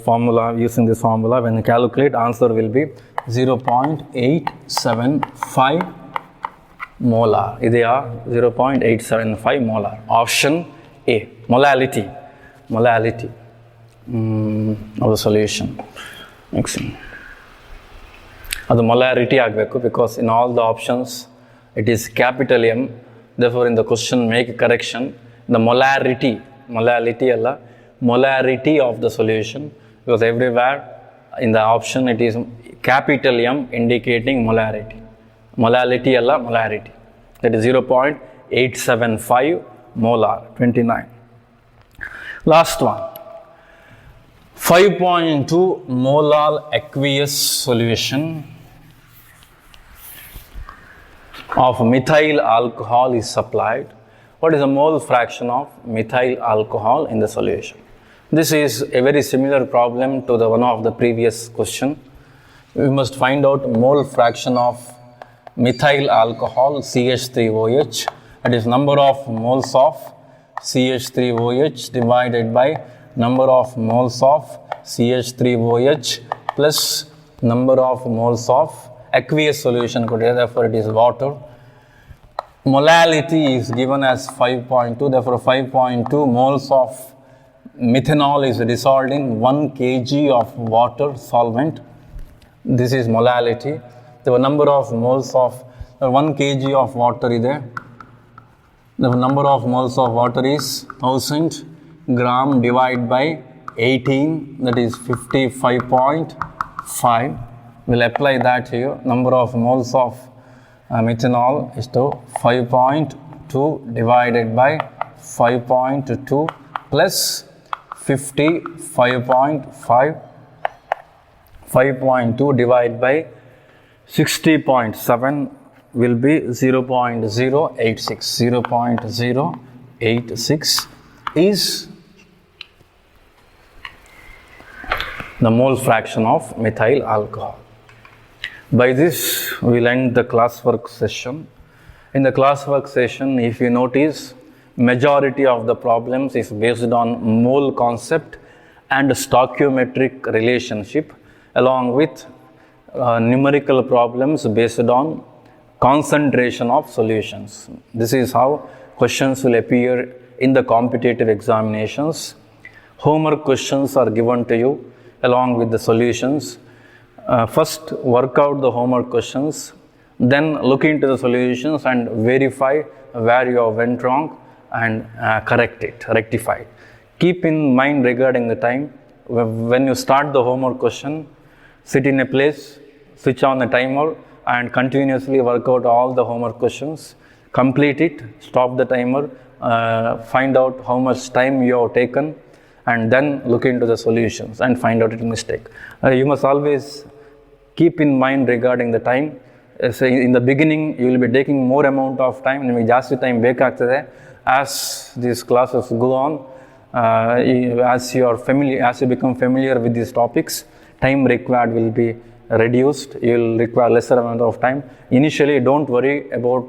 formula. Using this formula, when you calculate, answer will be 0.875 molar. Idea 0.875 molar. Option A. Molality of the solution. Next. The molarity ಆಗಬೇಕು, because in all the options it is capital M. Therefore, in the question make correction. The molarity ಅಲ್ಲ, molarity of the solution, because everywhere in the option it is capital M indicating molarity. Molality alla, molarity. That is 0.875 molar. 29. Last one. 5.2 molar aqueous solution of methyl alcohol is supplied. What is the mole fraction of methyl alcohol in the solution? This is a very similar problem to the one of the previous question. We must find out mole fraction of methyl alcohol CH3OH, that is number of moles of CH3OH divided by number of moles of CH3OH plus number of moles of aqueous solution. Therefore, it is water. Molality is given as 5.2. Therefore, 5.2 moles of methanol is dissolved in 1 kg of water solvent. This is molality. The number of moles of 1 kg of water is there. The number of moles of water is 1000 gram divided by 18, that is 55.5. We'll apply that here. Number of moles of methanol is to 5.2 divided by 5.2 plus 55.5. 5.2 divided by 60.7 will be 0.086. 0.086 is the mole fraction of methyl alcohol. By this, we will end the classwork session. In the classwork session, if you notice, majority of the problems is based on mole concept and stoichiometric relationship, along with numerical problems based on concentration of solutions. This is how questions will appear in the competitive examinations. Homework questions are given to you along with the solutions. First, work out the homework questions, then look into the solutions and verify where you have went wrong and correct it, rectify it. Keep in mind regarding the time, when you start the homework question, sit in a place, switch on the timer and continuously work out all the homework questions, complete it, stop the timer, find out how much time you have taken, and then look into the solutions and find out its mistake. You must always keep in mind regarding the time. So in the beginning, you will be taking more amount of time, ನಿಮಗೆ ಜಾಸ್ತಿ time ಬೇಕಾಗ್ತದೆ. As these classes go on, as you become familiar with these topics, time required will be reduced. You will require lesser amount of time. Initially, don't worry about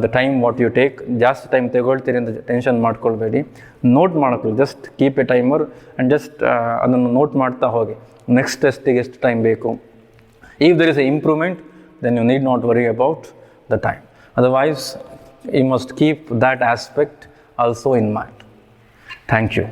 the time what you take. ಜಾಸ್ತಿ time ತಗೊಳ್ತೀರಿ ಅಂತ tension ಮಾಡ್ಕೊಳ್ಬೇಡಿ. Note ಮಾಡ್ಕೊಳ್ಳಿ, just keep A timer and just ಅದನ್ನು note ಮಾಡ್ತಾ ಹೋಗಿ. Next ಟೆಸ್ಟಿಗೆ ಎಷ್ಟು time ಬೇಕು. If there is an improvement, then you need not worry about the time. Otherwise, you must keep that aspect also in mind. Thank you.